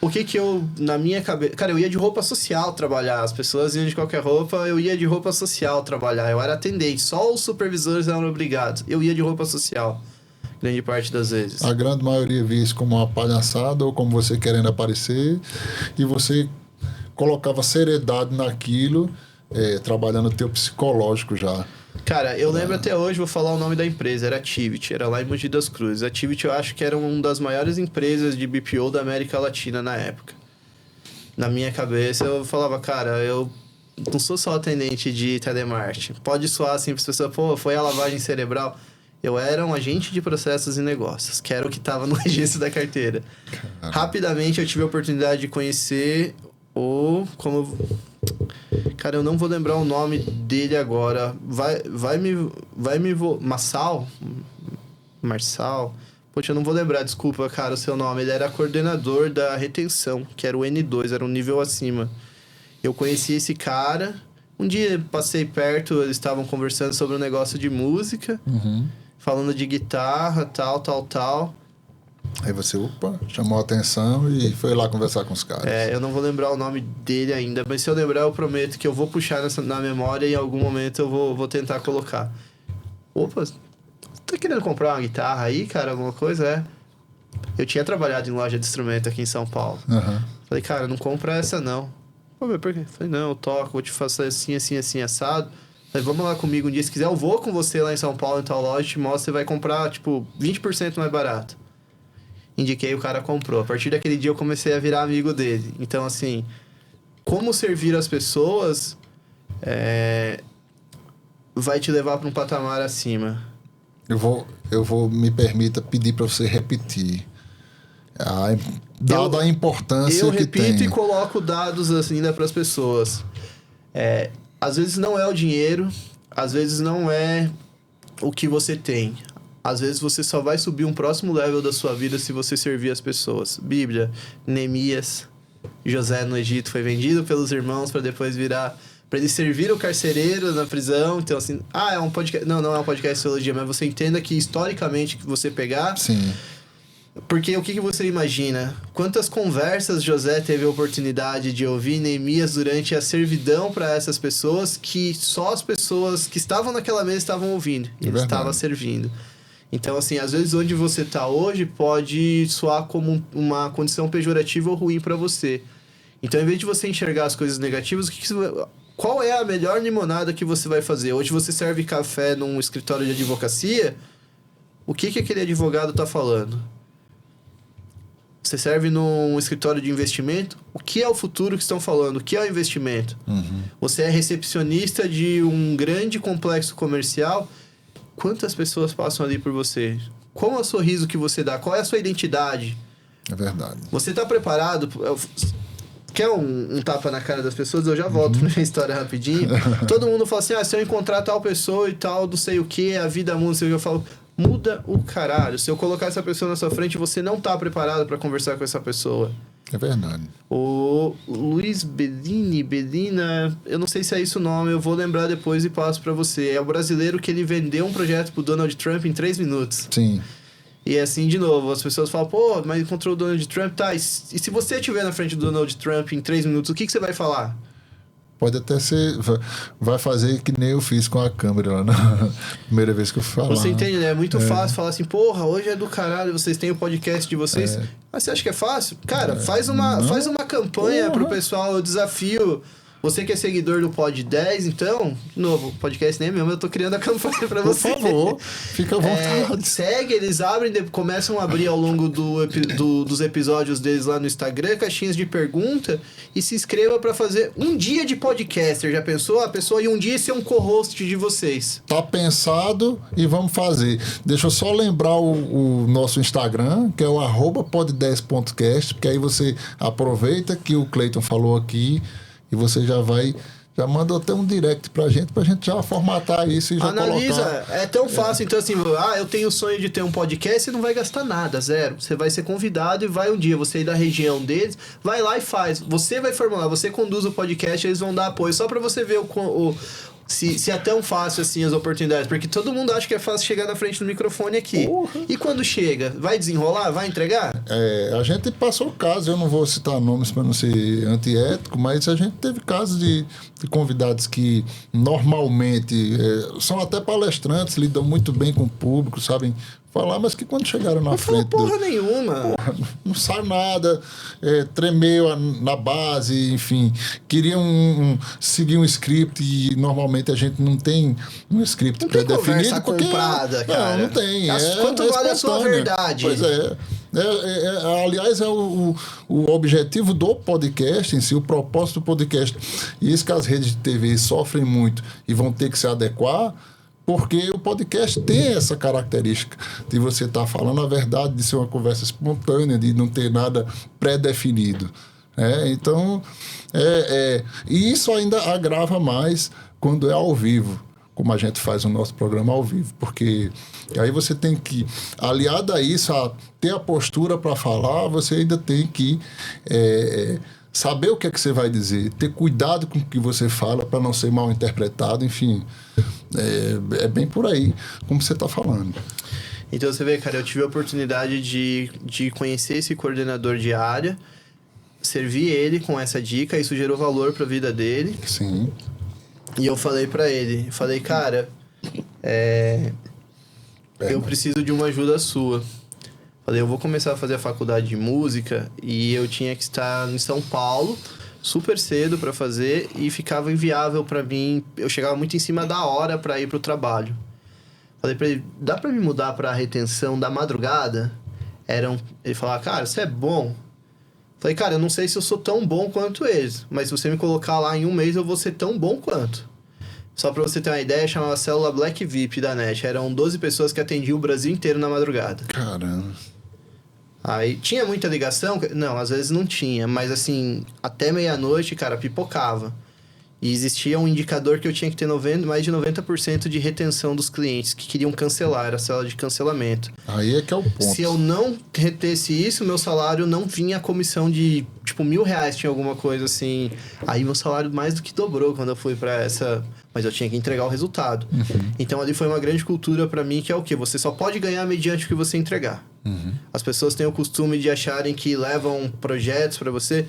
O que eu, na minha cabeça... Cara, eu ia de roupa social trabalhar. As pessoas iam de qualquer roupa, eu ia de roupa social trabalhar. Eu era atendente, só os supervisores eram obrigados. Eu ia de roupa social. grande parte das vezes. A grande maioria via isso como uma palhaçada ou como você querendo aparecer, e você colocava seriedade naquilo, trabalhando o teu psicológico já. Cara, eu lembro até hoje, vou falar o nome da empresa, era a Tivit, era lá em Mogi das Cruzes. A Tivit eu acho que era uma das maiores empresas de BPO da América Latina na época. Na minha cabeça eu falava, cara, eu não sou só atendente de telemarketing. Pode soar assim para as pessoas, pô, foi a lavagem cerebral. Eu era um agente de processos e negócios, que era o que estava no registro da carteira. Caramba. Rapidamente eu tive a oportunidade de conhecer Cara, eu não vou lembrar o nome dele agora. Marçal? Poxa, eu não vou lembrar, desculpa, cara, o seu nome. Ele era coordenador da retenção, que era o N2, era um nível acima. Eu conheci esse cara. Um dia passei perto, eles estavam conversando sobre um negócio de música, falando de guitarra, tal. Aí você, chamou a atenção e foi lá conversar com os caras. Eu não vou lembrar o nome dele ainda, mas se eu lembrar, eu prometo que eu vou puxar na memória e em algum momento eu vou tentar colocar. Opa, tá querendo comprar uma guitarra aí, cara? Alguma coisa? Eu tinha trabalhado em loja de instrumento aqui em São Paulo. Falei, cara, não compra essa não. Pô, mas por quê? Falei, não, eu toco, vou te fazer assim, assado. Falei, vamos lá comigo um dia, se quiser eu vou com você lá em São Paulo, em tal loja, te mostro, você vai comprar, 20% mais barato. Indiquei, o cara comprou. A partir daquele dia eu comecei a virar amigo dele. Então, assim, como servir as pessoas vai te levar para um patamar acima. Eu vou me permita pedir para você repetir. Dada a importância que tem. Eu repito e coloco dados ainda para as pessoas. Às vezes não é o dinheiro, às vezes não é o que você tem. Às vezes você só vai subir um próximo level da sua vida se você servir as pessoas. Bíblia, Neemias, José no Egito foi vendido pelos irmãos para depois virar... Para ele servir o carcereiro na prisão. Então, assim... é um podcast... Não é um podcast de teologia, mas você entenda que historicamente que você pegar... Sim. Porque o que você imagina? Quantas conversas José teve a oportunidade de ouvir Neemias durante a servidão para essas pessoas que só as pessoas que estavam naquela mesa estavam ouvindo. Ele estava servindo. Então, assim, às vezes onde você está hoje pode soar como uma condição pejorativa ou ruim para você. Então, em vez de você enxergar as coisas negativas, qual é a melhor limonada que você vai fazer? Hoje você serve café num escritório de advocacia, o que aquele advogado está falando? Você serve num escritório de investimento, o que é o futuro que estão falando? O que é o investimento? Você é recepcionista de um grande complexo comercial, quantas pessoas passam ali por você? Qual é o sorriso que você dá? Qual é a sua identidade? É verdade. Você está preparado? Quer um tapa na cara das pessoas? Eu já volto pra minha história rapidinho. Todo mundo fala assim, se eu encontrar tal pessoa e tal, não sei o que, a vida muda, não sei o que. Eu falo, muda o caralho. Se eu colocar essa pessoa na sua frente, você não tá preparado para conversar com essa pessoa. É verdade. O Luiz Belina, eu não sei se é isso o nome, eu vou lembrar depois e passo para você. É o brasileiro que ele vendeu um projeto pro Donald Trump em 3 minutos. Sim. E assim, de novo, as pessoas falam, pô, mas encontrou o Donald Trump, tá, e se você estiver na frente do Donald Trump em 3 minutos, o que você vai falar? Pode até ser... Vai fazer que nem eu fiz com a câmera lá na primeira vez que eu fui falar. Você entende, né? É muito fácil falar assim, porra, hoje é do caralho, vocês têm o podcast de vocês. Mas você acha que é fácil? Cara, faz uma campanha pro pessoal, eu desafio... Você que é seguidor do Pod 10, então, de novo, podcast nem é mesmo, eu tô criando a campanha pra você. Por favor, fica à vontade. Segue, eles abrem, começam a abrir ao longo dos episódios deles lá no Instagram, caixinhas de pergunta, e se inscreva pra fazer um dia de podcaster. Já pensou? A pessoa em um dia ser um co-host de vocês. Tá pensado e vamos fazer. Deixa eu só lembrar o nosso Instagram, que é o @pod10.cast, porque aí você aproveita que o Cleiton falou aqui, e você já manda até um direct pra gente já formatar isso e já analisa, colocar. é tão fácil, então assim, eu tenho o sonho de ter um podcast, você não vai gastar nada, zero. Você vai ser convidado e vai um dia, você ir da região deles, vai lá e faz. Você vai formular, você conduz o podcast, eles vão dar apoio, só pra você ver se é tão fácil assim as oportunidades, porque todo mundo acha que é fácil chegar na frente do microfone aqui. E quando chega, vai desenrolar, vai entregar? A gente passou casos, eu não vou citar nomes para não ser antiético, mas a gente teve casos de convidados que normalmente são até palestrantes, lidam muito bem com o público, sabem falar, mas que quando chegaram na Não falou frente... porra nenhuma. Não sabe nada, tremeu na base, enfim. Queriam seguir um script e normalmente a gente não tem um script Não tem pré-definido. conversa comprada, cara. Não tem. Quanto vale a sua espontânea. verdade? Pois é. Aliás, é o objetivo do podcast em si, o propósito do podcast. E isso que as redes de TV sofrem muito e vão ter que se adequar, porque o podcast tem essa característica de você estar falando a verdade, de ser uma conversa espontânea, de não ter nada pré-definido. Então, e isso ainda agrava mais quando é ao vivo, como a gente faz o nosso programa ao vivo, porque aí você tem que, aliado a isso, a ter a postura para falar, você ainda tem que saber o que é que você vai dizer, ter cuidado com o que você fala para não ser mal interpretado, enfim, é bem por aí, como você está falando. Então você vê, cara, eu tive a oportunidade de conhecer esse coordenador de área, servir ele com essa dica, isso gerou valor para a vida dele. Sim. E eu falei pra ele, cara, eu preciso de uma ajuda sua. Falei, eu vou começar a fazer a faculdade de música e eu tinha que estar em São Paulo super cedo pra fazer e ficava inviável pra mim. Eu chegava muito em cima da hora pra ir pro trabalho. Falei pra ele, dá pra me mudar pra retenção da madrugada? Ele falava, cara, você é bom. Falei, cara, eu não sei se eu sou tão bom quanto eles, mas se você me colocar lá em um mês, eu vou ser tão bom quanto. Só pra você ter uma ideia, chamava Célula Black VIP da NET. Eram 12 pessoas que atendiam o Brasil inteiro na madrugada. Caramba. Aí, tinha muita ligação? Não, às vezes não tinha. Mas, assim, até meia-noite, cara, pipocava. E existia um indicador que eu tinha que ter mais de 90% de retenção dos clientes que queriam cancelar, era a célula de cancelamento. Aí é que é o ponto. Se eu não retesse isso, meu salário não vinha a comissão de, tipo, R$1.000, tinha alguma coisa assim. Aí meu salário mais do que dobrou quando eu fui pra essa... Mas eu tinha que entregar o resultado. Uhum. Então ali foi uma grande cultura pra mim, que é o quê? Você só pode ganhar mediante o que você entregar. Uhum. As pessoas têm o costume de acharem que levam projetos pra você...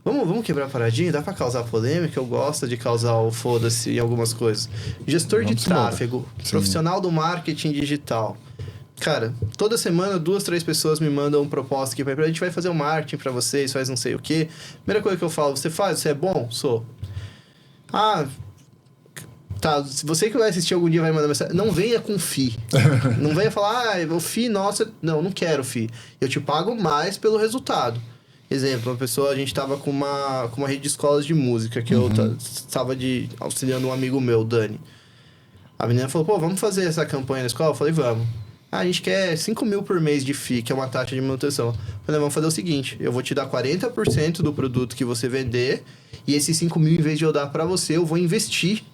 Vamos quebrar a paradinha? Dá pra causar polêmica? Eu gosto de causar o foda-se em algumas coisas. Gestor de tráfego, profissional do marketing digital. Cara, toda semana 2, 3 pessoas me mandam uma proposta aqui. A gente vai fazer um marketing pra vocês, faz não sei o quê. Primeira coisa que eu falo, você faz? Você é bom? Sou. Ah, tá. Se você que vai assistir algum dia vai mandar mensagem, não venha com FII. Não venha falar, o FII, nossa... Não quero FII. Eu te pago mais pelo resultado. Exemplo, uma pessoa, a gente tava com uma rede de escolas de música, que eu tava auxiliando um amigo meu, Dani. A menina falou, pô, vamos fazer essa campanha na escola? Eu falei, vamos. A gente quer 5 mil por mês de FII, que é uma taxa de manutenção. Eu falei, vamos fazer o seguinte, eu vou te dar 40% do produto que você vender, e esses 5 mil, em vez de eu dar pra você, eu vou investir.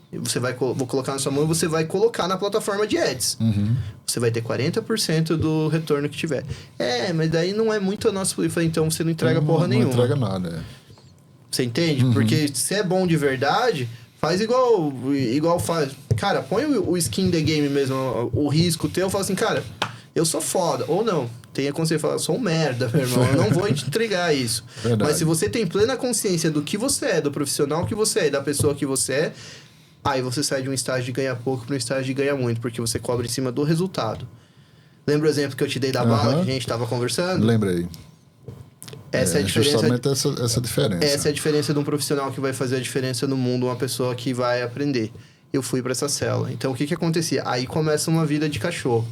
Vou colocar na sua mão e você vai colocar na plataforma de ads. Uhum. Você vai ter 40% do retorno que tiver. Mas daí não é muito a nossa... Eu falei, então você não entrega porra nenhuma. Não entrega nada, Você entende? Uhum. Porque se é bom de verdade, faz igual faz... Cara, põe o skin the game mesmo, o risco teu, fala assim, cara, eu sou foda. Ou não, tenha consciência, fala, eu sou um merda, meu irmão, eu não vou te entregar isso. Verdade. Mas se você tem plena consciência do que você é, do profissional que você é e da pessoa que você é, aí você sai de um estágio de ganhar pouco para um estágio de ganhar muito, porque você cobra em cima do resultado. Lembra o exemplo que eu te dei da bala que a gente estava conversando? Lembrei. Essa é a diferença. Justamente essa diferença. Essa é a diferença de um profissional que vai fazer a diferença no mundo, uma pessoa que vai aprender. Eu fui para essa célula. Então, o que acontecia? Aí começa uma vida de cachorro.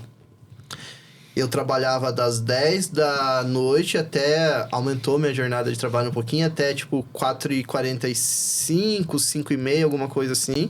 Eu trabalhava das 10 da noite até... Aumentou minha jornada de trabalho um pouquinho, até tipo 4h45, 5h30, alguma coisa assim.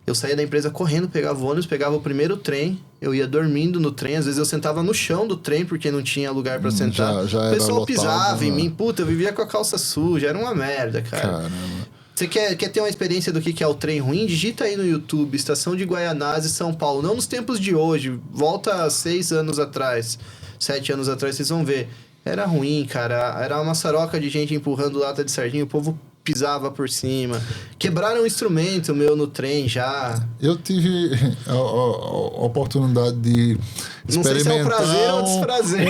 Eu saía da empresa correndo, pegava o ônibus, pegava o primeiro trem. Eu ia dormindo no trem. Às vezes eu sentava no chão do trem, porque não tinha lugar pra sentar. Já o pessoal lotado, pisava em mim. Puta, eu vivia com a calça suja. Era uma merda, cara. Caramba. Você quer ter uma experiência do que é o trem ruim? Digita aí no YouTube, Estação de Guaianazes, São Paulo. Não nos tempos de hoje. Volta 6 anos atrás, 7 anos atrás, vocês vão ver. Era ruim, cara. Era uma maçaroca de gente empurrando lata de sardinha. O povo pisava por cima. Quebraram um instrumento meu no trem já. Eu tive a oportunidade de Não sei se é um experimentar prazer ou desprazer.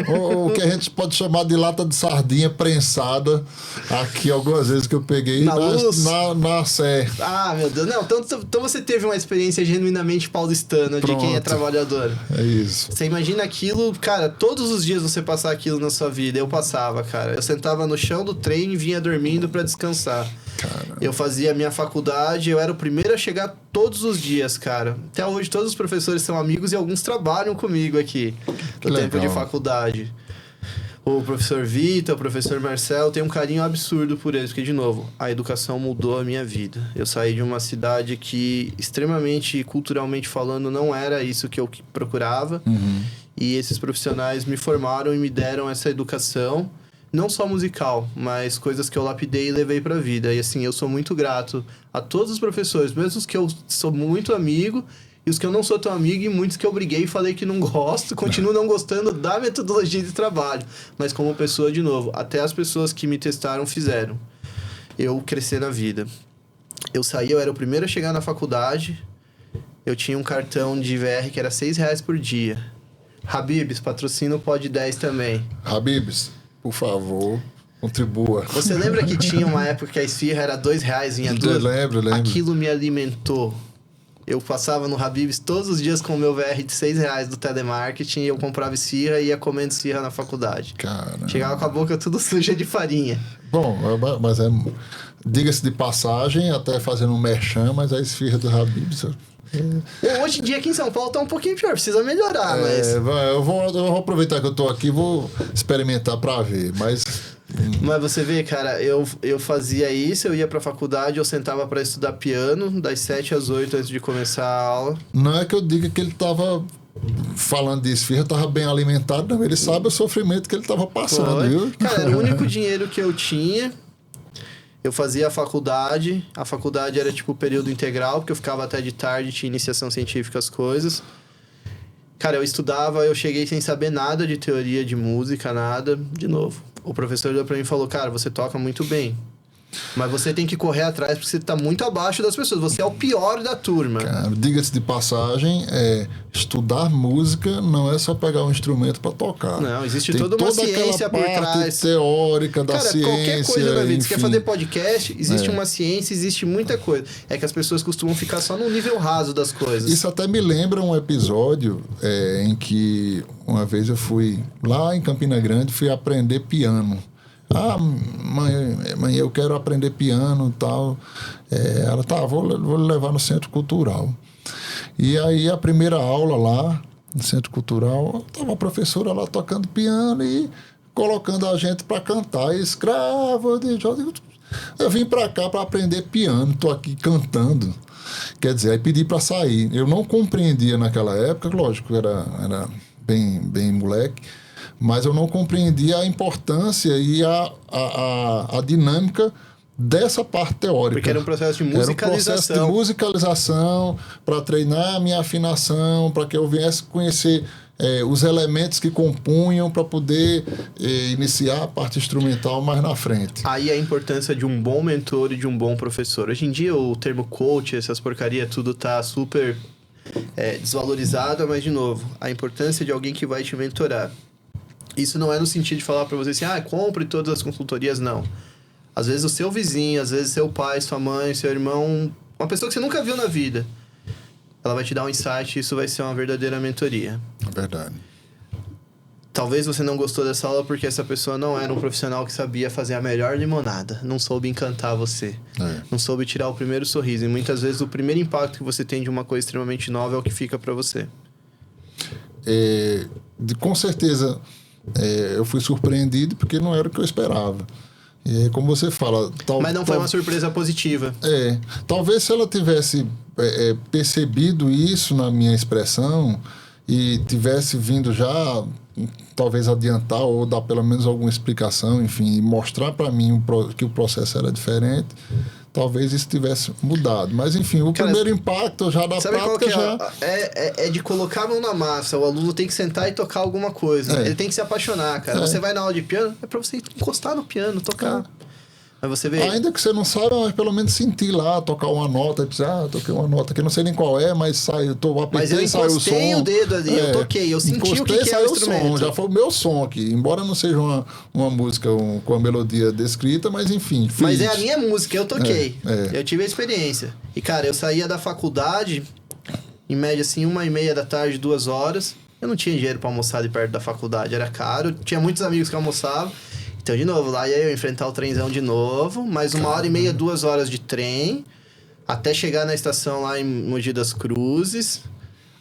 o que a gente pode chamar de lata de sardinha prensada aqui algumas vezes que eu peguei Na luz? na Sé. Ah, meu Deus. Não, então você teve uma experiência genuinamente paulistana de quem é Pronto. trabalhador. É isso. Você imagina aquilo, cara, todos os dias você passar aquilo na sua vida. Eu passava, cara. Eu sentava no chão do trem e vinha dormindo pra descansar. Cara, Eu fazia a minha faculdade, eu era o primeiro a chegar todos os dias, cara. Até hoje todos os professores são amigos e alguns trabalham comigo aqui no tempo de faculdade. O professor Vitor, o professor Marcelo, tem um carinho absurdo por eles, porque, de novo, a educação mudou a minha vida. Eu saí de uma cidade que, extremamente, culturalmente falando, não era isso que eu procurava. E esses profissionais me formaram e me deram essa educação, não só musical, mas coisas que eu lapidei e levei pra vida. E, assim, eu sou muito grato a todos os professores, mesmo os que eu sou muito amigo, e os que eu não sou tão amigo, e muitos que eu briguei e falei que não gosto, continuo não gostando da metodologia de trabalho. Mas como pessoa, de novo, até as pessoas que me testaram fizeram eu crescer na vida. Eu saí, eu era o primeiro a chegar na faculdade, eu tinha um cartão de VR que era R$6 por dia. Habibs, patrocina o Pod 10 também. Habibs, por favor, contribua. Você lembra que tinha uma época que a esfirra era R$2, vinha duas? Lembro. Aquilo me alimentou. Eu passava no Habib's todos os dias com o meu VR de R$6 do telemarketing, eu comprava esfirra e ia comendo esfirra na faculdade. Caramba. Chegava com a boca tudo suja de farinha. Bom, mas diga-se de passagem, até fazendo um merchan, mas a esfirra do Habib's... Hoje em dia aqui em São Paulo tá um pouquinho pior, precisa melhorar, mas... Eu vou aproveitar que eu tô aqui, vou experimentar pra ver, mas... Mas você vê, cara, eu fazia isso, eu ia pra faculdade, eu sentava pra estudar piano, das 7 às 8 antes de começar a aula. Não é que eu diga que ele tava falando de esfirra, tava bem alimentado, não. Ele sabe o sofrimento que ele tava passando, viu? Cara, era o único dinheiro que eu tinha. Eu fazia a faculdade era tipo período integral, porque eu ficava até de tarde, tinha iniciação científica, as coisas. Cara, eu estudava, eu cheguei sem saber nada de teoria de música, nada. De novo, o professor olhou pra mim e falou, cara, você toca muito bem, mas você tem que correr atrás porque você tá muito abaixo das pessoas. Você é o pior da turma. Cara, diga-se de passagem, estudar música não é só pegar um instrumento para tocar. Não, existe Tem toda uma ciência por trás. Teórica da cara, ciência. Qualquer coisa na vida. Enfim. Você quer fazer podcast, existe uma ciência, existe muita coisa. É que as pessoas costumam ficar só no nível raso das coisas. Isso até me lembra um episódio em que uma vez eu fui lá em Campina Grande, fui aprender piano. Ah, mãe, eu quero aprender piano e tal. Ela, tá, vou levar no Centro Cultural. E aí, a primeira aula lá, no Centro Cultural, tava a professora lá tocando piano e colocando a gente para cantar. Escravo de Jó. Eu vim para cá para aprender piano, tô aqui cantando. Quer dizer, aí pedi para sair. Eu não compreendia naquela época, lógico, era bem moleque, mas eu não compreendia a importância e a dinâmica dessa parte teórica. Porque era um processo de musicalização. Era um processo de musicalização para treinar a minha afinação, para que eu viesse conhecer os elementos que compunham para poder iniciar a parte instrumental mais na frente. Aí a importância de um bom mentor e de um bom professor. Hoje em dia o termo coach, essas porcarias, tudo tá super desvalorizado, mas de novo, a importância de alguém que vai te mentorar. Isso não é no sentido de falar para você assim, compre todas as consultorias, não. Às vezes o seu vizinho, às vezes seu pai, sua mãe, seu irmão, uma pessoa que você nunca viu na vida, ela vai te dar um insight e isso vai ser uma verdadeira mentoria. É verdade. Talvez você não gostou dessa aula porque essa pessoa não era um profissional que sabia fazer a melhor limonada, não soube encantar você, não soube tirar o primeiro sorriso. E muitas vezes o primeiro impacto que você tem de uma coisa extremamente nova é o que fica para você. Com certeza... eu fui surpreendido porque não era o que eu esperava. E como você fala... Mas não foi uma surpresa positiva. Talvez se ela tivesse percebido isso na minha expressão e tivesse vindo já talvez adiantar ou dar pelo menos alguma explicação, enfim, e mostrar para mim que o processo era diferente, talvez isso tivesse mudado. Mas, enfim, primeiro impacto já da prática já... É de colocar a mão na massa. O aluno tem que sentar e tocar alguma coisa. Ele tem que se apaixonar, cara. Você vai na aula de piano, é pra você encostar no piano, tocar. Mas você vê... Ainda que você não saiba, mas pelo menos sentir lá, tocar uma nota, e dizer, toquei uma nota que não sei nem qual é, mas sai, Mas eu encostei o dedo ali, eu toquei, eu senti o que é o instrumento. Som, já foi o meu som aqui, embora não seja uma música com a melodia descrita, mas enfim. Fiz. Mas é a minha música, eu toquei. Eu tive a experiência. E, cara, eu saía da faculdade, em média, assim, 1h30 da tarde, 2 horas. Eu não tinha dinheiro pra almoçar ali perto da faculdade, era caro. Tinha muitos amigos que almoçavam. Então, de novo, lá ia eu enfrentar o trenzão de novo, mais 1h30, 2 horas de trem, até chegar na estação lá em Mogi das Cruzes.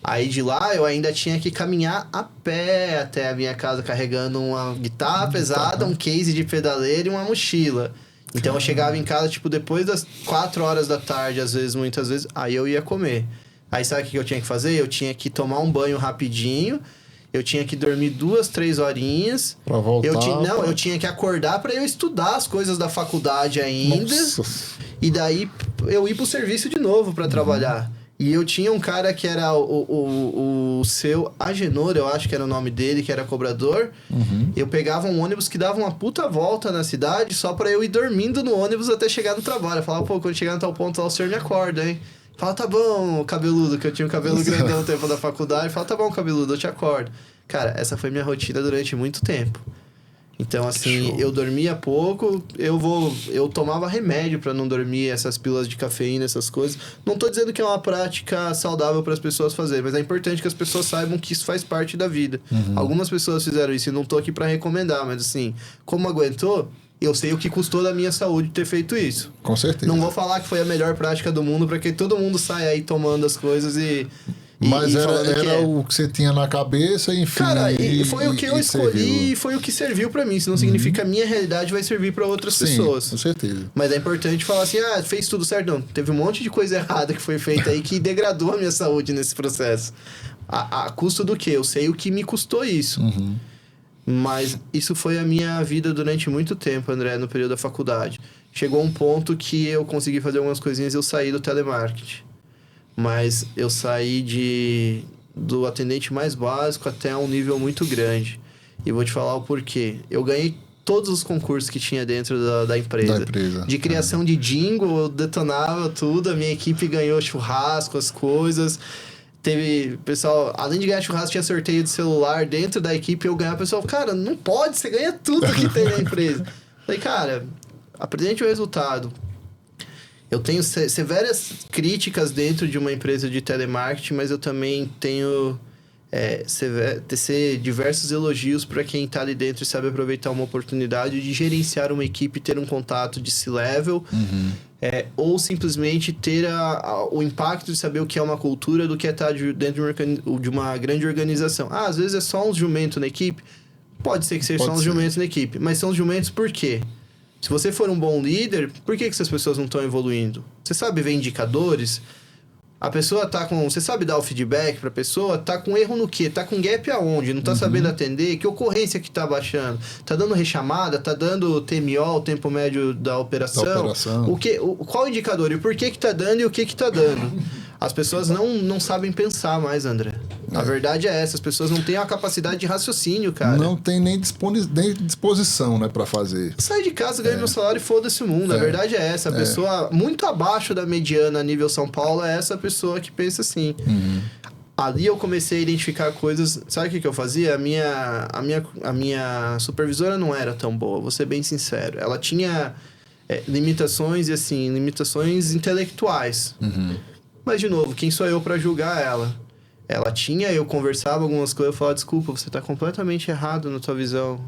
Aí de lá eu ainda tinha que caminhar a pé até a minha casa carregando uma guitarra pesada, um case de pedaleira e uma mochila. Então eu chegava em casa, tipo, depois das 4 horas da tarde, às vezes, muitas vezes, aí eu ia comer. Aí sabe o que eu tinha que fazer? Eu tinha que tomar um banho rapidinho. Eu tinha que dormir 2, 3 horinhas. Pra voltar. Eu tinha que acordar pra eu estudar as coisas da faculdade ainda. Nossa. E daí eu ir pro serviço de novo pra trabalhar. E eu tinha um cara que era o seu Agenor, eu acho que era o nome dele, que era cobrador. Eu pegava um ônibus que dava uma puta volta na cidade só pra eu ir dormindo no ônibus até chegar no trabalho. Eu falava, pô, quando chegar no tal ponto lá, o senhor me acorda, hein? Fala, tá bom, cabeludo, que eu tinha um cabelo grandão no tempo da faculdade. Fala, tá bom, cabeludo, eu te acordo. Cara, essa foi minha rotina durante muito tempo. Então, assim, eu dormia pouco, eu tomava remédio pra não dormir, essas pílulas de cafeína, essas coisas. Não tô dizendo que é uma prática saudável para as pessoas fazerem, mas é importante que as pessoas saibam que isso faz parte da vida. Algumas pessoas fizeram isso e não tô aqui pra recomendar, mas assim, como aguentou... Eu sei o que custou da minha saúde ter feito isso. Com certeza. Não vou falar que foi a melhor prática do mundo, porque todo mundo sai aí tomando as coisas Mas era que o que você tinha na cabeça, enfim. Cara, foi o que eu escolhi serviu. e foi o que serviu pra mim. Isso não significa que a minha realidade vai servir pra outras pessoas. Com certeza. Mas é importante falar assim, fez tudo certo. Não, teve um monte de coisa errada que foi feita aí que degradou a minha saúde nesse processo. A custo do quê? Eu sei o que me custou isso. Mas isso foi a minha vida durante muito tempo, André, no período da faculdade. Chegou um ponto que eu consegui fazer algumas coisinhas e eu saí do telemarketing. Mas eu saí do atendente mais básico até um nível muito grande. E vou te falar o porquê. Eu ganhei todos os concursos que tinha dentro da empresa. De criação de jingle, eu detonava tudo. A minha equipe ganhou churrasco, as coisas... Teve, pessoal, além de ganhar churrasco, tinha sorteio de celular dentro da equipe. Eu ganhava, o pessoal, cara, não pode, você ganha tudo que tem na empresa. Falei, cara, apresente o resultado. Eu tenho severas críticas dentro de uma empresa de telemarketing, mas eu também tenho diversos elogios para quem está ali dentro e sabe aproveitar uma oportunidade de gerenciar uma equipe, ter um contato de C-level, ou simplesmente ter o impacto de saber o que é uma cultura do que é estar dentro de uma grande organização. Às vezes é só uns jumentos na equipe. Pode ser que seja só uns jumentos na equipe, mas são os jumentos por quê? Se você for um bom líder, por que essas pessoas não estão evoluindo? Você sabe ver indicadores? A pessoa tá com... Você sabe dar o feedback pra pessoa? Tá com erro no quê? Tá com gap aonde? Não tá sabendo atender? Que ocorrência que tá baixando? Tá dando rechamada? Tá dando TMO, o tempo médio da operação? Qual o indicador? E por que tá dando e o que tá dando? As pessoas não sabem pensar mais, André. A verdade é essa. As pessoas não têm a capacidade de raciocínio, cara. Não tem nem disposição, né, pra fazer. Sai de casa, ganha meu salário e foda-se o mundo. A verdade é essa. A pessoa muito abaixo da mediana a nível São Paulo é essa pessoa que pensa assim. Ali eu comecei a identificar coisas... Sabe o que eu fazia? A minha supervisora não era tão boa, vou ser bem sincero. Ela tinha limitações, e assim, limitações intelectuais. Mas, de novo, quem sou eu pra julgar ela? Eu conversava algumas coisas, eu falava, desculpa, você tá completamente errado na tua visão.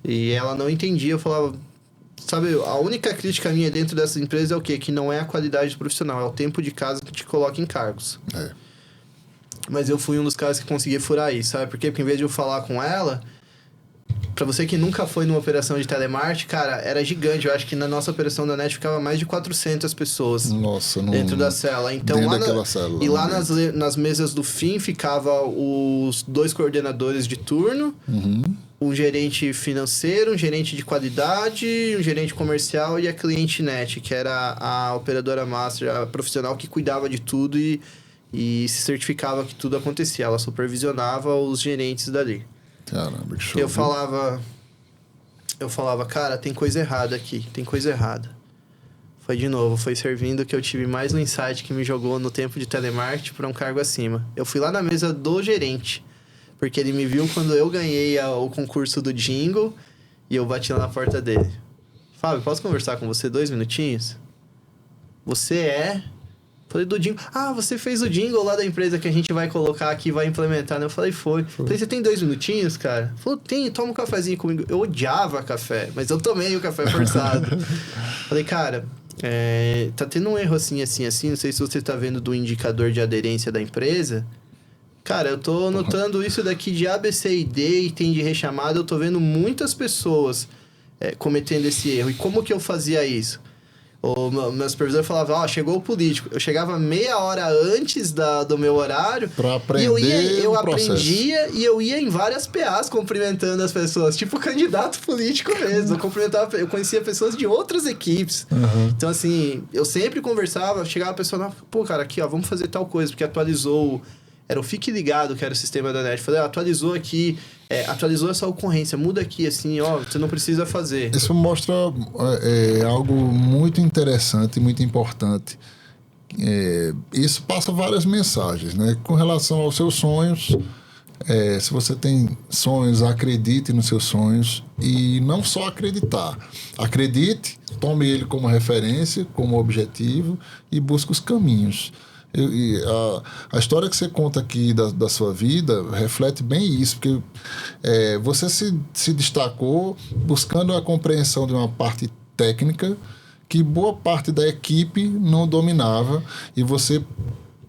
E ela não entendia, eu falava... Sabe, a única crítica minha dentro dessa empresa é o quê? Que não é a qualidade profissional, é o tempo de casa que te coloca em cargos. Mas eu fui um dos caras que consegui furar isso, sabe? Porque em vez de eu falar com ela... Pra você que nunca foi numa operação de telemarketing, cara, era gigante. Eu acho que na nossa operação da NET ficava mais de 400 pessoas dentro da cela. Então, lá nas mesas do fim ficava os 2 coordenadores de turno, um gerente financeiro, um gerente de qualidade, um gerente comercial e a cliente net, que era a operadora master, a profissional que cuidava de tudo e se certificava que tudo acontecia. Ela supervisionava os gerentes dali. Caramba, que show. Eu falava... eu falava, cara, tem coisa errada aqui, tem coisa errada. Foi de novo, foi servindo que eu tive mais um insight que me jogou no tempo de telemarketing para um cargo acima. Eu fui lá na mesa do gerente, porque ele me viu quando eu ganhei o concurso do Jingle e eu bati lá na porta dele. Fábio, posso conversar com você 2 minutinhos? Você é... Falei, do Jingle. Ah, você fez o Jingle lá da empresa que a gente vai colocar aqui, vai implementar, né? Eu falei, foi. Falei, você tem 2 minutinhos, cara? Falou, tem, toma um cafezinho comigo. Eu odiava café, mas eu tomei o café forçado. Falei, cara, tá tendo um erro assim. Não sei se você tá vendo do indicador de aderência da empresa. Cara, eu tô notando isso daqui de A, B, C e D, item de rechamada. Eu tô vendo muitas pessoas cometendo esse erro. E como que eu fazia isso? O meu supervisor falava, chegou o político. Eu chegava meia hora antes do meu horário. Pra aprender eu aprendia e eu ia em várias PAs cumprimentando as pessoas. Tipo candidato político mesmo. Eu conhecia pessoas de outras equipes. Uhum. Então, assim, eu sempre conversava. Chegava a pessoa, pô, cara, aqui, vamos fazer tal coisa. Porque atualizou... Era o Fique Ligado, que era o sistema da NET. Falei, atualizou aqui, atualizou essa ocorrência, muda aqui, assim, você não precisa fazer. Isso mostra algo muito interessante, muito importante. Isso passa várias mensagens, né? Com relação aos seus sonhos, se você tem sonhos, acredite nos seus sonhos e não só acreditar. Acredite, tome ele como referência, como objetivo e busque os caminhos. A história que você conta aqui da sua vida reflete bem isso, porque você se destacou buscando a compreensão de uma parte técnica que boa parte da equipe não dominava e você,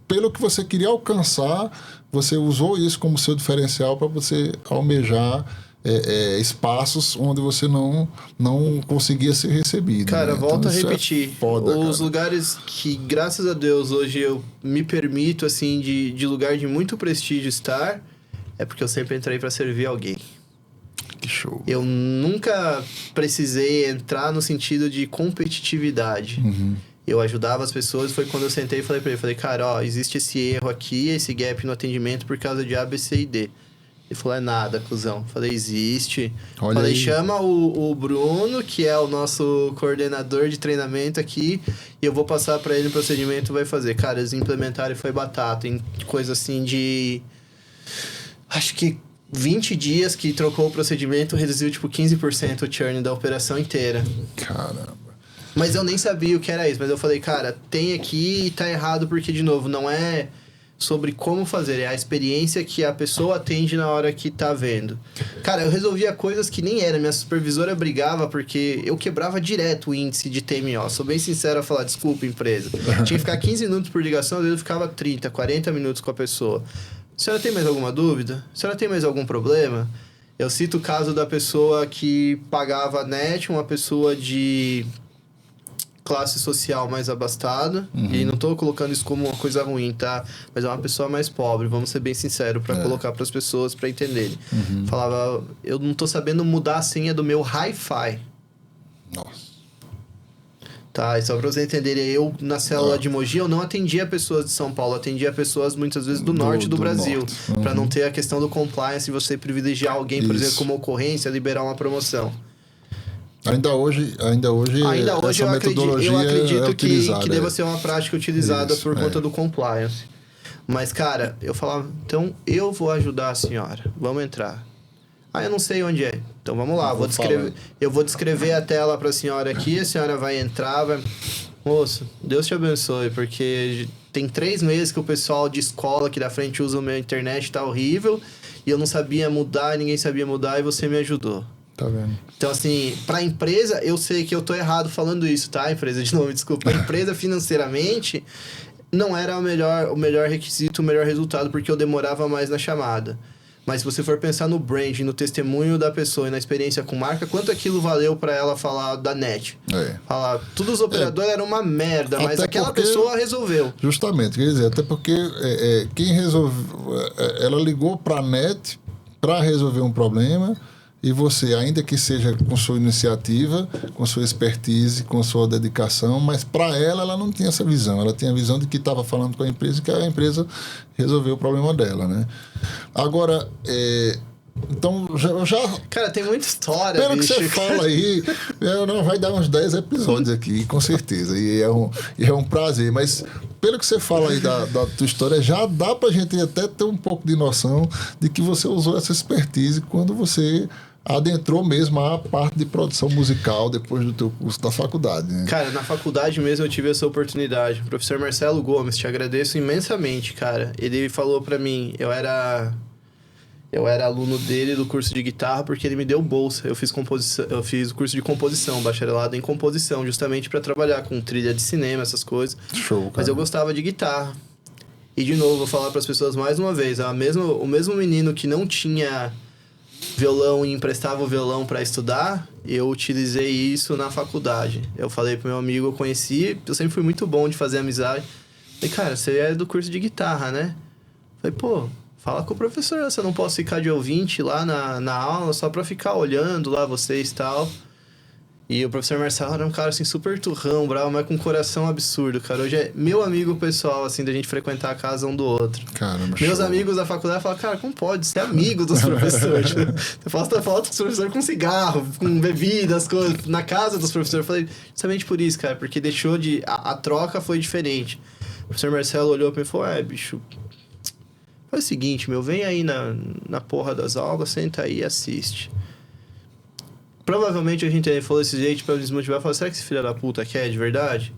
pelo que você queria alcançar, você usou isso como seu diferencial para você almejar espaços onde você não conseguia ser recebido. Cara, né? volto então, a repetir. Foda, os cara. lugares que, graças a Deus, hoje eu me permito, assim, de lugar de muito prestígio estar, é porque eu sempre entrei para servir alguém. Que show. Eu nunca precisei entrar no sentido de competitividade. Uhum. Eu ajudava as pessoas, foi quando eu sentei e falei para ele, cara, existe esse erro aqui, esse gap no atendimento por causa de A, B, C e D. Ele falou, nada, cuzão. Falei, existe. Olha falei, aí. chama o Bruno, que é o nosso coordenador de treinamento aqui, e eu vou passar para ele o procedimento, vai fazer. Cara, eles implementaram e foi batata. Em coisa assim de... Acho que 20 dias que trocou o procedimento, reduziu tipo 15% o churn da operação inteira. Caramba. Mas eu nem sabia o que era isso. Mas eu falei, cara, tem aqui e tá errado porque, de novo, não é sobre como fazer, é a experiência que a pessoa atende na hora que tá vendo. Cara, eu resolvia coisas que nem era. Minha supervisora brigava porque eu quebrava direto o índice de TMO. Sou bem sincero a falar, desculpa, empresa. Tinha que ficar 15 minutos por ligação, às vezes eu ficava 30, 40 minutos com a pessoa. A senhora tem mais alguma dúvida? A senhora tem mais algum problema? Eu cito o caso da pessoa que pagava a net, uma pessoa de classe social mais abastada, e não tô colocando isso como uma coisa ruim, tá? Mas é uma pessoa mais pobre, vamos ser bem sinceros para colocar para as pessoas para entenderem. Falava, eu não tô sabendo mudar a senha do meu Hi-Fi. Nossa. Tá, e só para vocês entenderem, eu na célula de Mogi, eu não atendia pessoas de São Paulo, atendia pessoas muitas vezes do norte do Brasil, para não ter a questão do compliance e você privilegiar alguém, por exemplo, como ocorrência, liberar uma promoção. Ainda hoje eu acredito que deva é. ser uma prática utilizada Isso, por conta do compliance. Mas, cara, eu falava, então eu vou ajudar a senhora, vamos entrar. Eu não sei onde é. Então vamos lá, eu vou descrever a tela para a senhora aqui, a senhora vai entrar, Moço, Deus te abençoe, porque tem 3 meses que o pessoal de escola aqui da frente usa a minha internet, tá horrível, e eu não sabia mudar, ninguém sabia mudar, e você me ajudou. Tá vendo? Então, assim, pra empresa, eu sei que eu tô errado falando isso, tá? Empresa, de novo, desculpa. A empresa, financeiramente, não era o melhor requisito, o melhor resultado, porque eu demorava mais na chamada. Mas se você for pensar no branding, no testemunho da pessoa e na experiência com marca, quanto aquilo valeu pra ela falar da net? Falar, todos os operadores eram uma merda, mas aquela pessoa resolveu. Justamente, quer dizer, até porque quem resolveu... Ela ligou pra net pra resolver um problema... E você, ainda que seja com sua iniciativa, com sua expertise, com sua dedicação, mas para ela não tinha essa visão. Ela tinha a visão de que estava falando com a empresa e que a empresa resolveu o problema dela, né? Agora, Então, já Cara, tem muita história, pelo bicho. que você fala aí, não vai dar uns 10 episódios aqui, com certeza. E é um prazer. Mas pelo que você fala aí da tua história, já dá pra gente até ter um pouco de noção de que você usou essa expertise quando você adentrou mesmo a parte de produção musical depois do teu curso da faculdade, né? Cara, na faculdade mesmo eu tive essa oportunidade. O professor Marcelo Gomes, te agradeço imensamente, cara. Ele falou pra mim, eu era aluno dele do curso de guitarra porque ele me deu bolsa. Eu fiz o curso de composição, bacharelado em composição, justamente pra trabalhar com trilha de cinema, essas coisas. Show, cara. Mas eu gostava de guitarra. E de novo, vou falar pras pessoas mais uma vez, o mesmo menino que não tinha violão e emprestava o violão para estudar, eu utilizei isso na faculdade. Eu falei pro meu amigo, eu conheci, eu sempre fui muito bom de fazer amizade. Falei, cara, você é do curso de guitarra, né? Falei, pô, fala com o professor, você não posso ficar de ouvinte lá na aula só pra ficar olhando lá vocês e tal. E o professor Marcelo era um cara, assim, super turrão, bravo, mas com um coração absurdo, cara. Hoje é meu amigo pessoal, assim, da gente frequentar a casa um do outro. Caramba, Meus show. amigos da faculdade falam, cara, como pode ser amigo dos professores? Você posta foto dos professores com cigarro, com bebidas, coisas, na casa dos professores. Eu falei, justamente por isso, cara, porque deixou de... A troca foi diferente. O professor Marcelo olhou pra mim e falou, bicho, faz o seguinte, vem aí na porra das aulas, senta aí e assiste. Provavelmente a gente falou desse jeito pra desmotivar. Falou, será que esse filho da puta quer de verdade?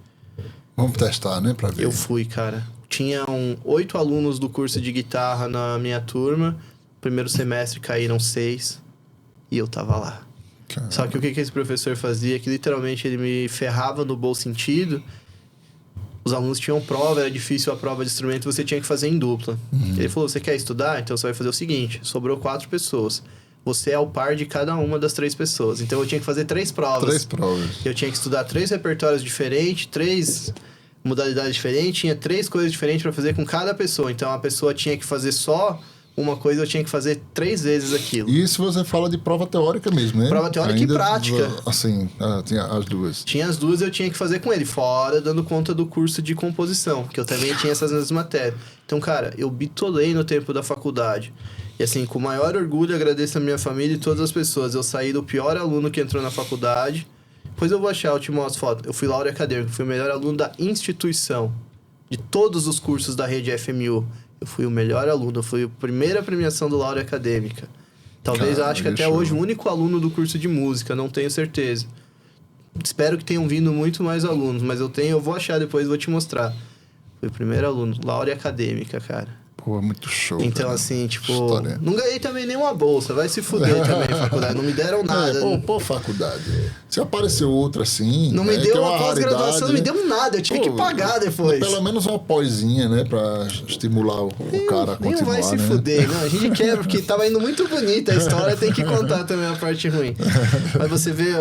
Vamos testar, né, pra ver. Eu fui, cara. Tinham 8 alunos do curso de guitarra na minha turma. Primeiro semestre caíram 6. E eu tava lá. Caramba. Só que o que esse professor fazia? Que literalmente ele me ferrava no bom sentido. Os alunos tinham prova, era difícil a prova de instrumento, você tinha que fazer em dupla. Ele falou, você quer estudar? Então você vai fazer o seguinte, sobrou 4 pessoas. Você é o par de cada uma das 3 pessoas. Então eu tinha que fazer 3 provas. 3 provas. Eu tinha que estudar 3 repertórios diferentes, 3 modalidades diferentes, tinha 3 coisas diferentes para fazer com cada pessoa. Então a pessoa tinha que fazer só uma coisa, eu tinha que fazer 3 vezes aquilo. Isso você fala de prova teórica mesmo, né? Prova teórica e prática. Assim, tinha as duas. Tinha as duas, eu tinha que fazer com ele, fora dando conta do curso de composição, que eu também tinha essas mesmas matérias. Então, cara, eu bitolei no tempo da faculdade. E assim, com o maior orgulho, agradeço a minha família e todas as pessoas. Eu saí do pior aluno que entrou na faculdade. Depois eu vou achar, eu te mostro foto. Eu fui laureado acadêmico, fui o melhor aluno da instituição. De todos os cursos da rede FMU. Eu fui o melhor aluno, eu fui a primeira premiação do laureado acadêmica. Talvez, eu acho que até hoje, o único aluno do curso de música, não tenho certeza. Espero que tenham vindo muito mais alunos, mas eu vou achar depois, vou te mostrar. Fui o primeiro aluno, laureado acadêmica, cara. Pô, muito show. Então, cara. assim, tipo... História. Não ganhei também nenhuma bolsa. Vai se fuder também, faculdade. Não me deram nada. Pô, faculdade. Se apareceu outra assim... Não me né, deu que é uma pós-graduação, não me né? deu nada. Eu tive que pagar depois. Pelo menos uma pós-zinha, né? Pra estimular o cara a continuar, Não vai se né? fuder. Não, a gente quer, porque tava indo muito bonita a história. Tem que contar também a parte ruim. Mas você vê,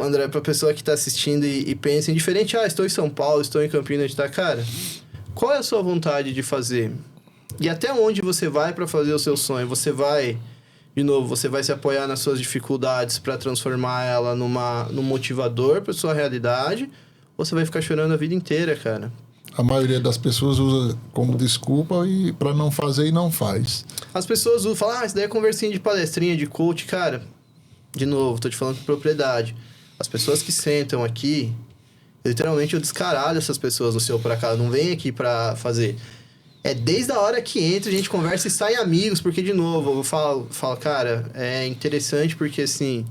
André, pra pessoa que tá assistindo e pensa em diferente... estou em São Paulo, estou em Campinas, tá? Cara, qual é a sua vontade de fazer? E até onde você vai para fazer o seu sonho? Você vai, de novo, você vai se apoiar nas suas dificuldades para transformar ela num motivador para sua realidade, ou você vai ficar chorando a vida inteira, cara? A maioria das pessoas usa como desculpa e para não fazer e não faz. As pessoas falam, isso daí é conversinha de palestrinha, de coach. Cara, de novo, tô te falando com propriedade. As pessoas que sentam aqui, literalmente eu descaralho essas pessoas no seu por acaso. Não vem aqui para fazer... desde a hora que entra, a gente conversa e sai amigos, porque, de novo, eu falo, cara, é interessante porque, assim,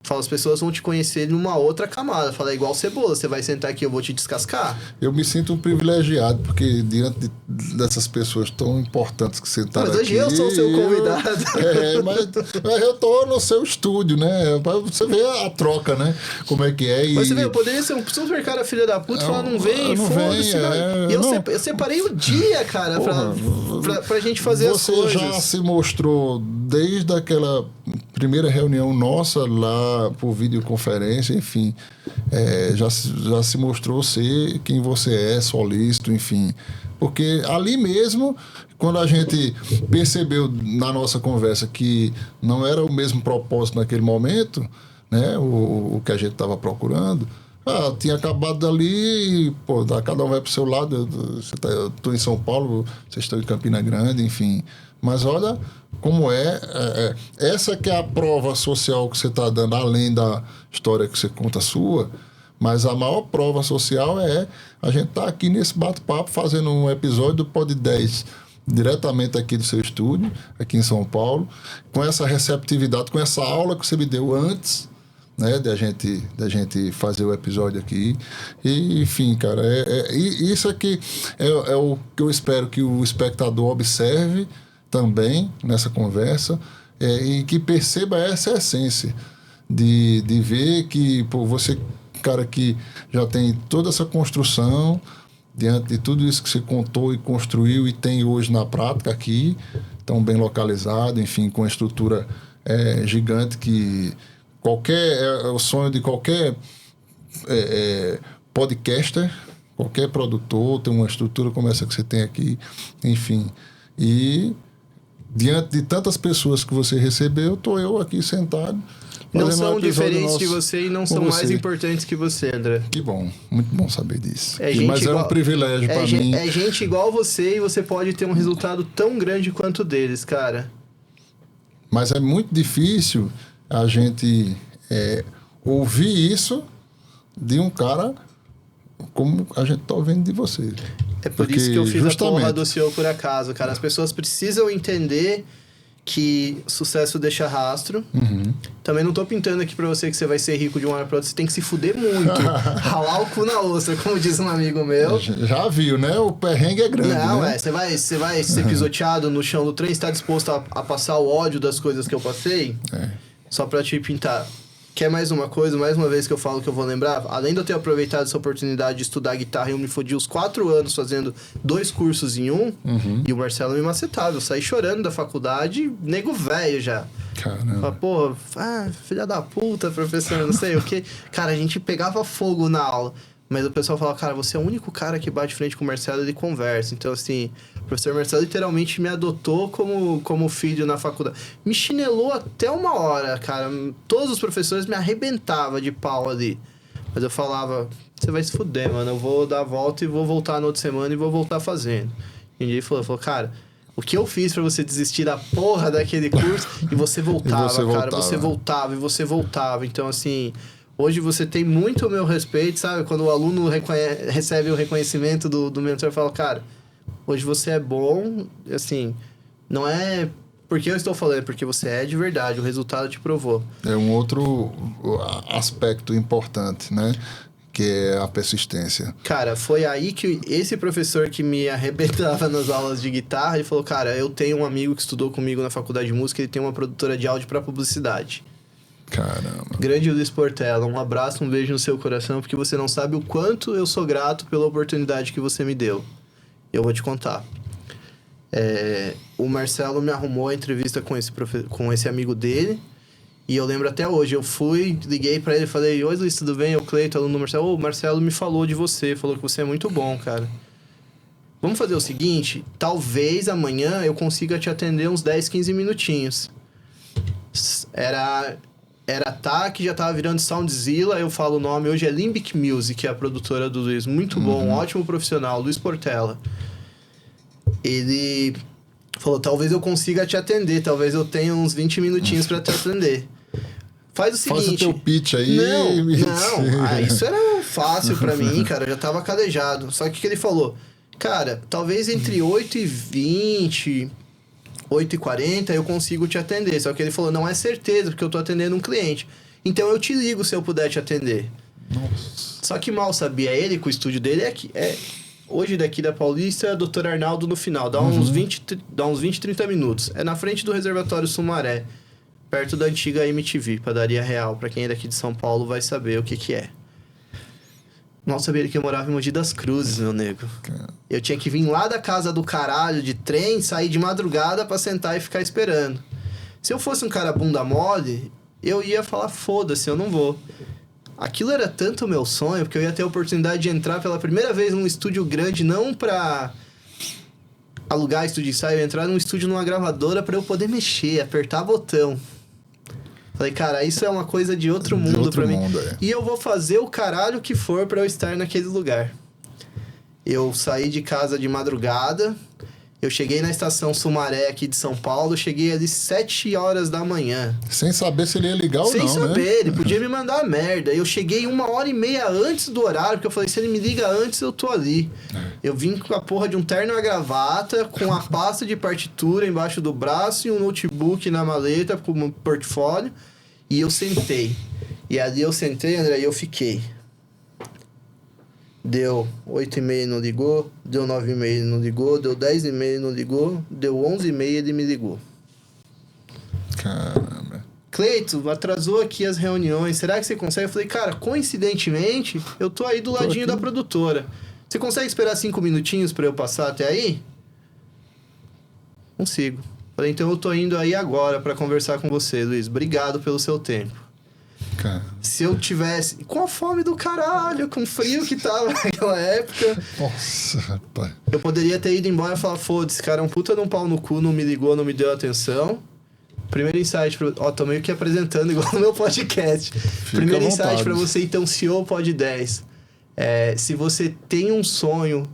as pessoas vão te conhecer numa outra camada. Fala, é igual cebola, você vai sentar aqui, eu vou te descascar. Eu me sinto um privilegiado, porque diante dessas pessoas tão importantes que sentaram aqui... Mas hoje eu sou o seu convidado. Mas eu tô no seu estúdio, né? Pra você ver a troca, né? Como é que é. Mas você vê, eu poderia ser um super cara filha da puta e falar, não vem, foda-se. E eu separei o dia, cara, pra gente fazer as coisas. Você já se mostrou desde aquela primeira reunião nossa lá por videoconferência, enfim, já se mostrou ser quem você é, solícito, enfim. Porque ali mesmo, quando a gente percebeu na nossa conversa que não era o mesmo propósito naquele momento, né, o que a gente estava procurando, Tinha acabado dali, pô, cada um vai pro seu lado. Eu tô em São Paulo, vocês estão em Campina Grande, enfim. Mas olha como essa que é a prova social que você está dando, além da história que você conta sua. Mas a maior prova social é a gente estar aqui nesse bate-papo fazendo um episódio do Pod 10 diretamente aqui do seu estúdio, aqui em São Paulo, com essa receptividade, com essa aula que você me deu antes, né, da gente fazer o episódio aqui. E, enfim, cara, isso aqui é o que eu espero que o espectador observe também nessa conversa, e que perceba essa essência de ver que, pô, você, cara, que já tem toda essa construção diante de tudo isso que você contou e construiu e tem hoje na prática aqui, tão bem localizado, enfim, com a estrutura gigante que é o sonho de qualquer podcaster, qualquer produtor, tem uma estrutura como essa que você tem aqui, enfim. E diante de tantas pessoas que você recebeu, estou eu aqui sentado. Não são diferentes de você e não são mais importantes que você, André. Que bom, muito bom saber disso. Mas é um privilégio para mim. É gente igual você e você pode ter um resultado tão grande quanto deles, cara. Mas é muito difícil a gente ouvir isso de um cara como a gente está ouvindo de você. É por isso que eu fiz a porra do CEO por acaso, cara. As pessoas precisam entender que sucesso deixa rastro. Uhum. Também não tô pintando aqui pra você que você vai ser rico de uma hora pra outra. Você tem que se fuder muito. Ralar o cu na ostra, como diz um amigo meu. Já viu, né? O perrengue é grande, não, né? Você vai ser pisoteado no chão do trem. Você tá disposto a passar o ódio das coisas que eu passei? Só pra te pintar. Quer mais uma coisa? Mais uma vez que eu falo que eu vou lembrar. Além de eu ter aproveitado essa oportunidade de estudar guitarra, eu me fodi os 4 anos fazendo 2 cursos em um. Uhum. E o Marcelo me macetava. Eu saí chorando da faculdade, nego velho já. Caramba. Pô, filha da puta, professor, não sei o quê. Cara, a gente pegava fogo na aula. Mas o pessoal falava, cara, você é o único cara que bate frente com o Marcelo e ele conversa. Então, assim, o professor Marcelo literalmente me adotou como filho na faculdade. Me chinelou até uma hora, cara. Todos os professores me arrebentavam de pau ali. Mas eu falava, você vai se fuder, mano. Eu vou dar a volta e vou voltar na outra semana e vou voltar fazendo. E ele falou, cara, o que eu fiz pra você desistir da porra daquele curso? E você voltava, cara. Você voltava e você voltava. Então, assim... Hoje você tem muito o meu respeito, sabe? Quando o aluno recebe o reconhecimento do mentor, fala, cara, hoje você é bom, assim, não é porque eu estou falando, é porque você é de verdade, o resultado te provou. É um outro aspecto importante, né? Que é a persistência. Cara, foi aí que esse professor que me arrebentava nas aulas de guitarra, ele falou, cara, eu tenho um amigo que estudou comigo na faculdade de música, ele tem uma produtora de áudio para publicidade. Caramba. Grande Luiz Portela, um abraço, um beijo no seu coração, porque você não sabe o quanto eu sou grato pela oportunidade que você me deu. Eu vou te contar. O Marcelo me arrumou a entrevista com esse amigo dele, e eu lembro até hoje, eu liguei pra ele e falei, oi Luiz, tudo bem? Eu, Cleiton, aluno do Marcelo. O Marcelo me falou de você, falou que você é muito bom, cara. Vamos fazer o seguinte, talvez amanhã eu consiga te atender uns 10, 15 minutinhos. Era TAC, já tava virando Soundzilla, eu falo o nome, hoje é Limbic Music, a produtora do Luiz, muito bom, ótimo profissional, Luiz Portela. Ele falou, talvez eu consiga te atender, talvez eu tenha uns 20 minutinhos pra te atender. Faz o seguinte... Faz o teu pitch aí. Não, isso era fácil pra mim, cara, eu já tava calejado. Só que o que ele falou? Cara, talvez entre 8h20... 8h40 eu consigo te atender. Só que ele falou, não é certeza, porque eu tô atendendo um cliente. Então eu te ligo se eu puder te atender. Nossa. Só que mal sabia ele que o estúdio dele hoje daqui da Paulista, Dr. Arnaldo no final. Dá uns 20, 30 minutos. É na frente do Reservatório Sumaré, perto da antiga MTV, Padaria Real. Pra quem é daqui de São Paulo vai saber o que é. Mal sabia que eu morava em Mogi das Cruzes, meu nego. Eu tinha que vir lá da casa do caralho de trem, sair de madrugada pra sentar e ficar esperando. Se eu fosse um cara bunda mole, eu ia falar, foda-se, eu não vou. Aquilo era tanto o meu sonho, porque eu ia ter a oportunidade de entrar pela primeira vez num estúdio grande, não pra alugar estúdio de ensaio, entrar num estúdio numa gravadora pra eu poder mexer, apertar botão. Falei, cara, isso é uma coisa de outro mundo pra mim. É. E eu vou fazer o caralho que for pra eu estar naquele lugar. Eu saí de casa de madrugada, eu cheguei na estação Sumaré aqui de São Paulo, cheguei ali 7 horas da manhã. Sem saber se ele ia ligar ou não, Sem saber, né? ele podia me mandar merda. Eu cheguei 1h30 antes do horário, porque eu falei, se ele me liga antes, eu tô ali. Eu vim com a porra de um terno e uma gravata, com a pasta de partitura embaixo do braço e um notebook na maleta com um portfólio. E eu sentei. E ali eu sentei, André, e eu fiquei. Deu 8h30 não ligou, deu 9h30 não ligou, deu 10h30 não ligou, deu 11h30 ele me ligou. Caramba. Cleito, atrasou aqui as reuniões, será que você consegue? Eu falei, cara, coincidentemente, eu tô aí do ladinho da produtora. Você consegue esperar 5 minutinhos pra eu passar até aí? Consigo. Falei, então eu tô indo aí agora pra conversar com você, Luiz. Obrigado pelo seu tempo. Cara. Se eu tivesse... Com a fome do caralho, com o frio que tava naquela época... Nossa, rapaz. Eu poderia ter ido embora e falar, foda-se, cara, é um puta de um pau no cu, não me ligou, não me deu atenção. Primeiro insight... Ó, tô meio que apresentando igual no meu podcast. Primeiro insight pra você, então, CEO Pod 10. Se você tem um sonho,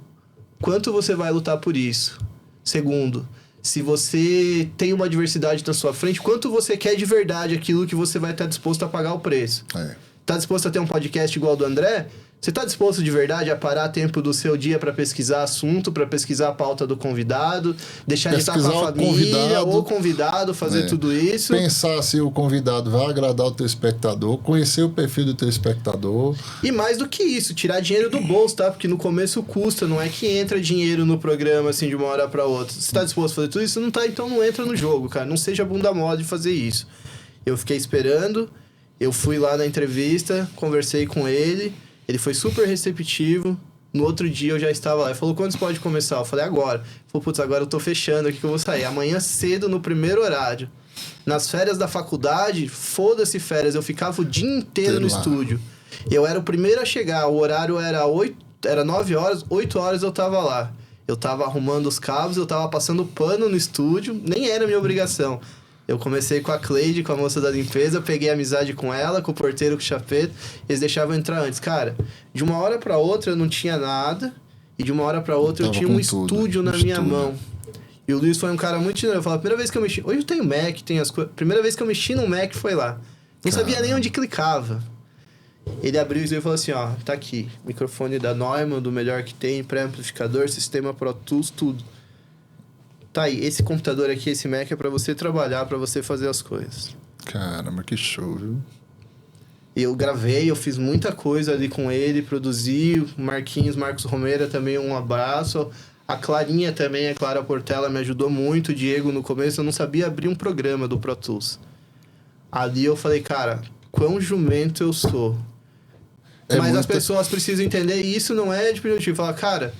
quanto você vai lutar por isso? Segundo... Se você tem uma adversidade na sua frente, quanto você quer de verdade aquilo que você vai estar disposto a pagar o preço? Tá disposto a ter um podcast igual ao do André? Você tá disposto de verdade a parar tempo do seu dia para pesquisar assunto, para pesquisar a pauta do convidado, deixar de estar com a família ou convidado, fazer tudo isso? Pensar se o convidado vai agradar o teu espectador, conhecer o perfil do teu espectador. E mais do que isso, tirar dinheiro do bolso, tá? Porque no começo custa, não é que entra dinheiro no programa assim de uma hora para outra. Você tá disposto a fazer tudo isso? Não tá, então não entra no jogo, cara. Não seja bunda mole de fazer isso. Eu fiquei esperando, eu fui lá na entrevista, conversei com ele. Ele foi super receptivo. No outro dia eu já estava lá. Ele falou, quando pode começar? Eu falei, agora. Ele falou, putz, agora eu tô fechando aqui que eu vou sair. Amanhã cedo, no primeiro horário. Nas férias da faculdade, foda-se férias. Eu ficava o dia inteiro no estúdio. Eu era o primeiro a chegar. O horário era 9 horas, 8 horas eu tava lá. Eu tava arrumando os cabos, eu tava passando pano no estúdio. Nem era minha obrigação. Eu comecei com a Cleide, com a moça da limpeza, peguei amizade com ela, com o porteiro, com o chapeta, eles deixavam entrar antes. Cara, de uma hora pra outra eu não tinha nada, e de uma hora pra outra eu tinha um estúdio na minha mão. E o Luiz foi um cara muito generoso. Eu falei, a primeira vez que eu mexi... Hoje eu tenho Mac, tenho as coisas... Primeira vez que eu mexi no Mac foi lá. Não sabia nem onde clicava. Ele abriu e falou assim, ó, tá aqui. Microfone da Neumann, do melhor que tem, pré-amplificador, sistema Pro Tools, tudo. Tá aí, esse computador aqui, esse Mac é pra você trabalhar, pra você fazer as coisas. Caramba, que show, viu? Eu gravei, eu fiz muita coisa ali com ele, produzi. Marcos Romero também, um abraço. A Clarinha também, a Clara Portela, me ajudou muito. O Diego, no começo, eu não sabia abrir um programa do Pro Tools. Ali eu falei, cara, quão jumento eu sou. Mas as pessoas precisam entender, e isso não é diminutivo. Falar, cara...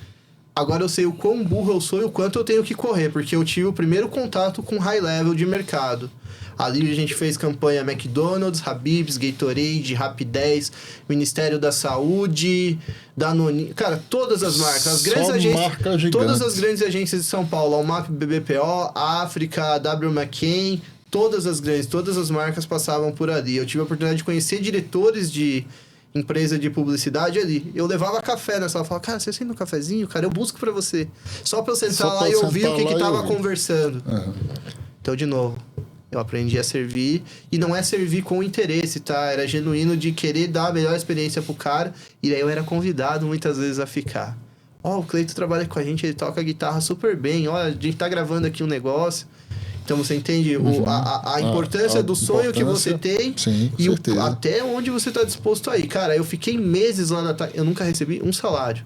Agora eu sei o quão burro eu sou e o quanto eu tenho que correr, porque eu tive o primeiro contato com high level de mercado. Ali a gente fez campanha McDonald's, Habib's, Gatorade, Rap10, Ministério da Saúde, Danone... Cara, todas as marcas. As grandes agências, todas as grandes agências de São Paulo, Almap, BBPO, África, W. McKen, todas as marcas passavam por ali. Eu tive a oportunidade de conhecer diretores de... empresa de publicidade ali. Eu levava café nessa sala. Falava, cara, você sente um cafezinho? Cara, eu busco pra você. Só pra eu sentar lá e ouvir o que tava conversando. Então, de novo, eu aprendi a servir. E não é servir com interesse, tá? Era genuíno de querer dar a melhor experiência pro cara. E aí eu era convidado muitas vezes a ficar. Ó, o Cleito trabalha com a gente, ele toca guitarra super bem. Olha, a gente tá gravando aqui um negócio. Então você entende a importância do sonho que você tem. Sim, e até onde você está disposto a ir. Cara, eu fiquei meses lá na eu nunca recebi um salário.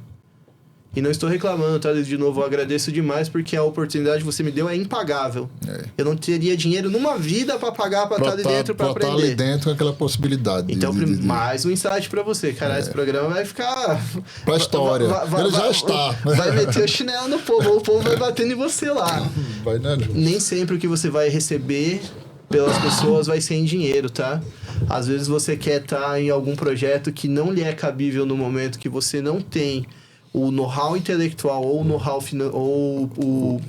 E não estou reclamando, tá? De novo, eu agradeço demais porque a oportunidade que você me deu é impagável. Eu não teria dinheiro numa vida para pagar para estar ali dentro para aprender. Estar ali dentro com aquela possibilidade. Então, mais um insight para você. Cara, esse programa vai ficar... Pra história. Ele já está. Vai meter o chinelo no povo. O povo vai batendo em você lá. Vai, né, nem sempre o que você vai receber pelas pessoas vai ser em dinheiro, tá? Às vezes você quer estar em algum projeto que não lhe é cabível no momento que você não tem o know-how intelectual ou o know-how ou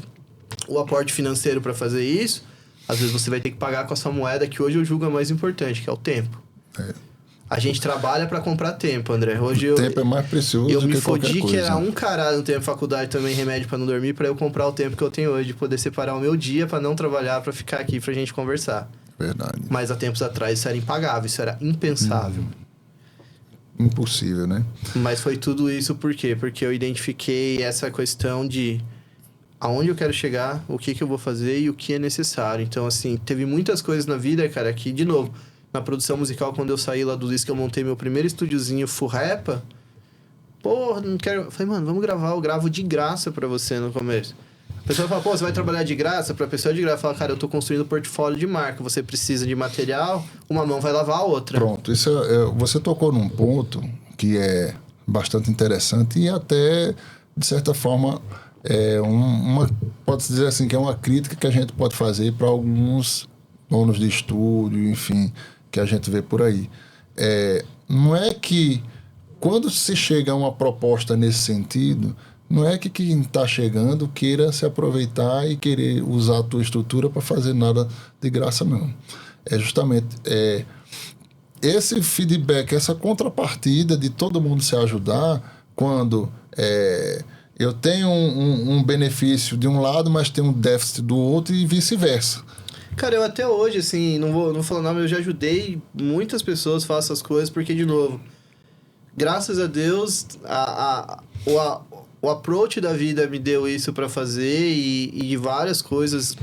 o aporte financeiro para fazer isso. às vezes você vai ter que pagar com a sua moeda, que hoje eu julgo a mais importante, que é o tempo. A gente trabalha para comprar tempo, André. Hoje o tempo é mais precioso eu do me que fodi qualquer que coisa. era um caralho no tempo de faculdade também, remédio para não dormir, para eu comprar o tempo que eu tenho hoje, de poder separar o meu dia para não trabalhar, para ficar aqui pra gente conversar. Verdade. Mas há tempos atrás isso era impagável, isso era impensável. Impossível, né? Mas foi tudo isso por quê? Porque eu identifiquei essa questão de aonde eu quero chegar, o que eu vou fazer e o que é necessário. Então, assim, teve muitas coisas na vida, cara, que, de novo, na produção musical, quando eu saí lá do disco, eu montei meu primeiro estúdiozinho Furrepa. Porra, não quero... Eu falei, mano, vamos gravar, eu gravo de graça pra você no começo. A pessoa fala, pô, você vai trabalhar de graça? Pra pessoa de graça, fala, cara, eu tô construindo um portfólio de marca, você precisa de material, uma mão vai lavar a outra. Pronto, isso você tocou num ponto que é bastante interessante e até, de certa forma, pode-se dizer assim, que é uma crítica que a gente pode fazer para alguns donos de estúdio, enfim, que a gente vê por aí. Não é que, quando se chega a uma proposta nesse sentido, não é que quem está chegando queira se aproveitar e querer usar a tua estrutura para fazer nada de graça, não. É justamente esse feedback, essa contrapartida de todo mundo se ajudar quando eu tenho um benefício de um lado, mas tenho um déficit do outro e vice-versa. Cara, eu até hoje, assim, não vou falar nada, mas eu já ajudei muitas pessoas a fazer essas coisas, porque, de novo, graças a Deus, o approach da vida me deu isso pra fazer e de várias coisas.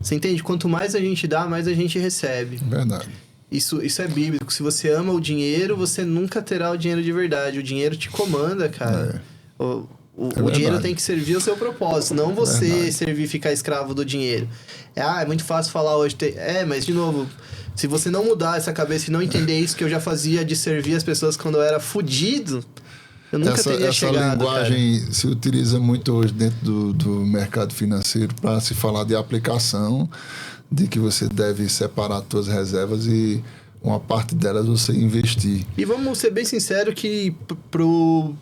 Você entende? Quanto mais a gente dá, mais a gente recebe. Verdade. Isso é bíblico. Se você ama o dinheiro, você nunca terá o dinheiro de verdade. O dinheiro te comanda, cara. O dinheiro tem que servir ao seu propósito, não você servir e ficar escravo do dinheiro. É muito fácil falar hoje. Mas, de novo, se você não mudar essa cabeça e não entender isso que eu já fazia de servir as pessoas quando eu era fudido, eu nunca teria chegado. Essa linguagem se utiliza muito hoje dentro do mercado financeiro para se falar de aplicação, de que você deve separar suas reservas e uma parte delas você investir. E vamos ser bem sinceros que pro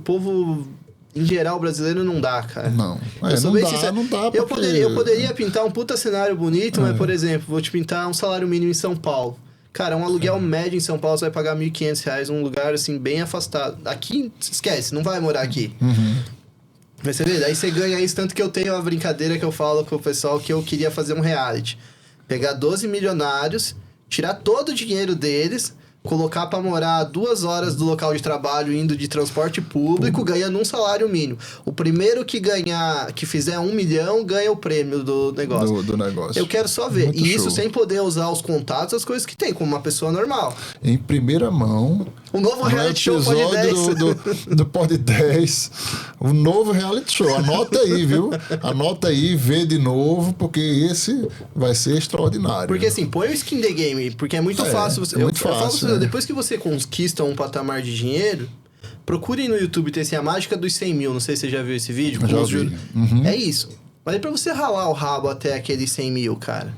povo em geral brasileiro não dá, cara. Não. Não dá porque... eu poderia pintar um puta cenário bonito, mas, por exemplo, vou te pintar um salário mínimo em São Paulo. Cara, um aluguel médio em São Paulo você vai pagar R$ 1.500 num lugar, assim, bem afastado. Aqui, esquece, não vai morar aqui. Mas você vê, daí você ganha isso, tanto que eu tenho uma brincadeira que eu falo com o pessoal que eu queria fazer um reality. Pegar 12 milionários, tirar todo o dinheiro deles, colocar pra morar 2 horas do local de trabalho indo de transporte público, ganhando um salário mínimo. O primeiro que fizer 1 milhão, ganha o prêmio do negócio. Do negócio. Eu quero só ver. Muito e show. isso sem poder usar os contatos, as coisas que tem, como uma pessoa normal. Em primeira mão... O novo reality show Pod 10. do Pod 10. O novo reality show. Anota aí, viu? Anota aí, vê de novo, porque esse vai ser extraordinário. Porque assim, põe o skin the game, porque é muito fácil. Eu falo, depois que você conquista um patamar de dinheiro, procurem no YouTube, tem assim, a mágica dos 100 mil. Não sei se você já viu esse vídeo. Já vi. É isso. Mas é pra você ralar o rabo até aqueles 100 mil, cara.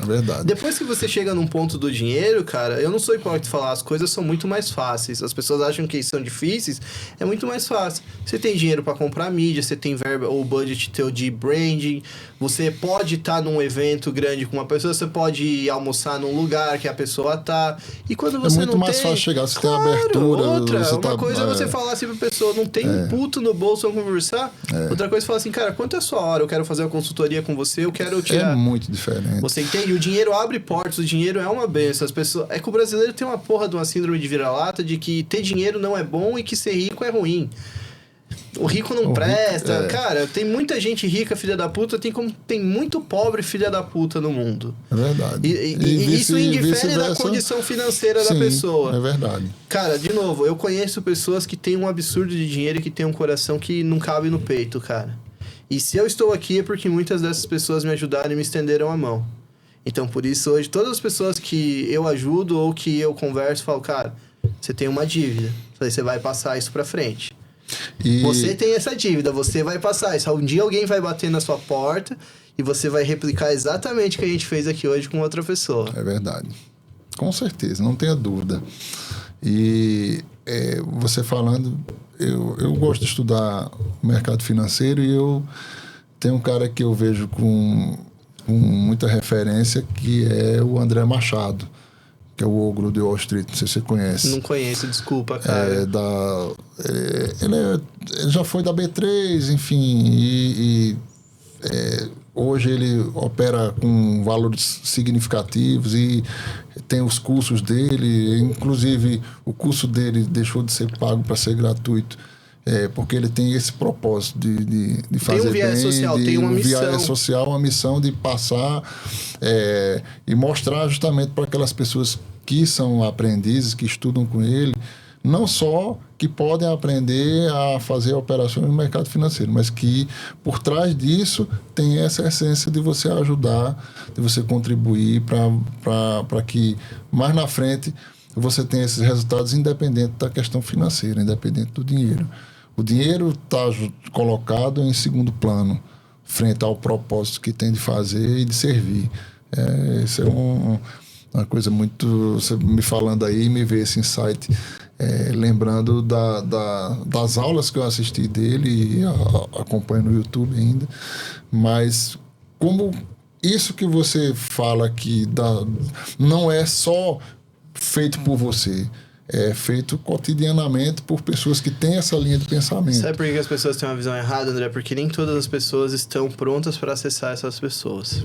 É verdade. Depois que você chega num ponto do dinheiro, cara, eu não sou hipócrita de falar, as coisas são muito mais fáceis. As pessoas acham que são difíceis, é muito mais fácil. Você tem dinheiro pra comprar mídia, você tem verba ou budget teu de branding, você pode estar num evento grande com uma pessoa, você pode ir almoçar num lugar que a pessoa tá. E quando você não tem... É muito mais fácil chegar, você tem abertura. Uma coisa é você falar assim pra pessoa, não tem um puto no bolso pra conversar. Outra coisa é falar assim, cara, quanto é a sua hora? Eu quero fazer uma consultoria com você, eu quero tirar... É muito diferente. Você entende? E o dinheiro abre portas, o dinheiro é uma benção. As pessoas... É que o brasileiro tem uma porra de uma síndrome de vira-lata de que ter dinheiro não é bom e que ser rico é ruim. O rico não presta. Cara, tem muita gente rica, filha da puta, tem muito pobre, filha da puta no mundo. É verdade. E isso indifere da condição financeira da pessoa. É verdade. Cara, de novo, eu conheço pessoas que têm um absurdo de dinheiro e que têm um coração que não cabe no peito, cara. E se eu estou aqui é porque muitas dessas pessoas me ajudaram e me estenderam a mão. Então, por isso, hoje, todas as pessoas que eu ajudo ou que eu converso, falo, cara, você tem uma dívida. Você vai passar isso pra frente. Você tem essa dívida, você vai passar isso. Um dia alguém vai bater na sua porta e você vai replicar exatamente o que a gente fez aqui hoje com outra pessoa. É verdade. Com certeza, não tenha dúvida. E você falando, eu gosto de estudar o mercado financeiro e eu tenho um cara que eu vejo com com muita referência, que é o André Machado, que é o ogro de Wall Street, não sei se você conhece. Não conheço, desculpa, cara. Ele já foi da B3, enfim, hoje ele opera com valores significativos e tem os cursos dele, inclusive o curso dele deixou de ser pago para ser gratuito, porque ele tem esse propósito de fazer tem um viés bem, social, tem uma missão. viés social, uma missão de passar e mostrar justamente para aquelas pessoas que são aprendizes, que estudam com ele, não só que podem aprender a fazer operações no mercado financeiro, mas que por trás disso tem essa essência de você ajudar, de você contribuir para que mais na frente você tenha esses resultados independente da questão financeira, independente do dinheiro. O dinheiro está colocado em segundo plano, frente ao propósito que tem de fazer e de servir. Isso é uma coisa muito... Você me falando aí, me vê esse insight, lembrando das aulas que eu assisti dele e acompanho no YouTube ainda. Mas como isso que você fala aqui não é só feito por você, é feito cotidianamente por pessoas que têm essa linha de pensamento. Sabe por que as pessoas têm uma visão errada, André? Porque nem todas as pessoas estão prontas para acessar essas pessoas.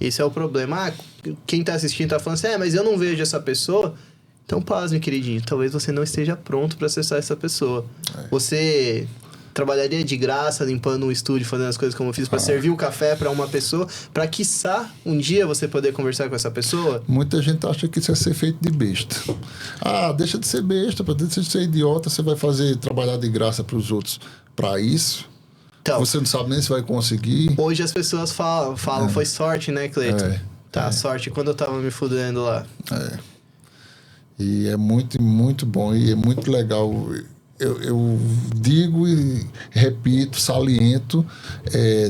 Esse é o problema. Quem está assistindo está falando assim, mas eu não vejo essa pessoa. Então, pasme, queridinho. Talvez você não esteja pronto para acessar essa pessoa. Você trabalharia de graça, limpando um estúdio, fazendo as coisas como eu fiz, para servir o café para uma pessoa, para, quiçá, um dia você poder conversar com essa pessoa? Muita gente acha que isso é ser feito de besta. Deixa de ser besta, deixa de ser idiota, você vai trabalhar de graça para os outros. Para isso... Então, você não sabe nem se vai conseguir. Hoje as pessoas falam foi sorte, né, Cleiton? Sorte quando eu tava me fudendo lá. E é muito, muito bom e é muito legal. Eu digo e repito, saliento,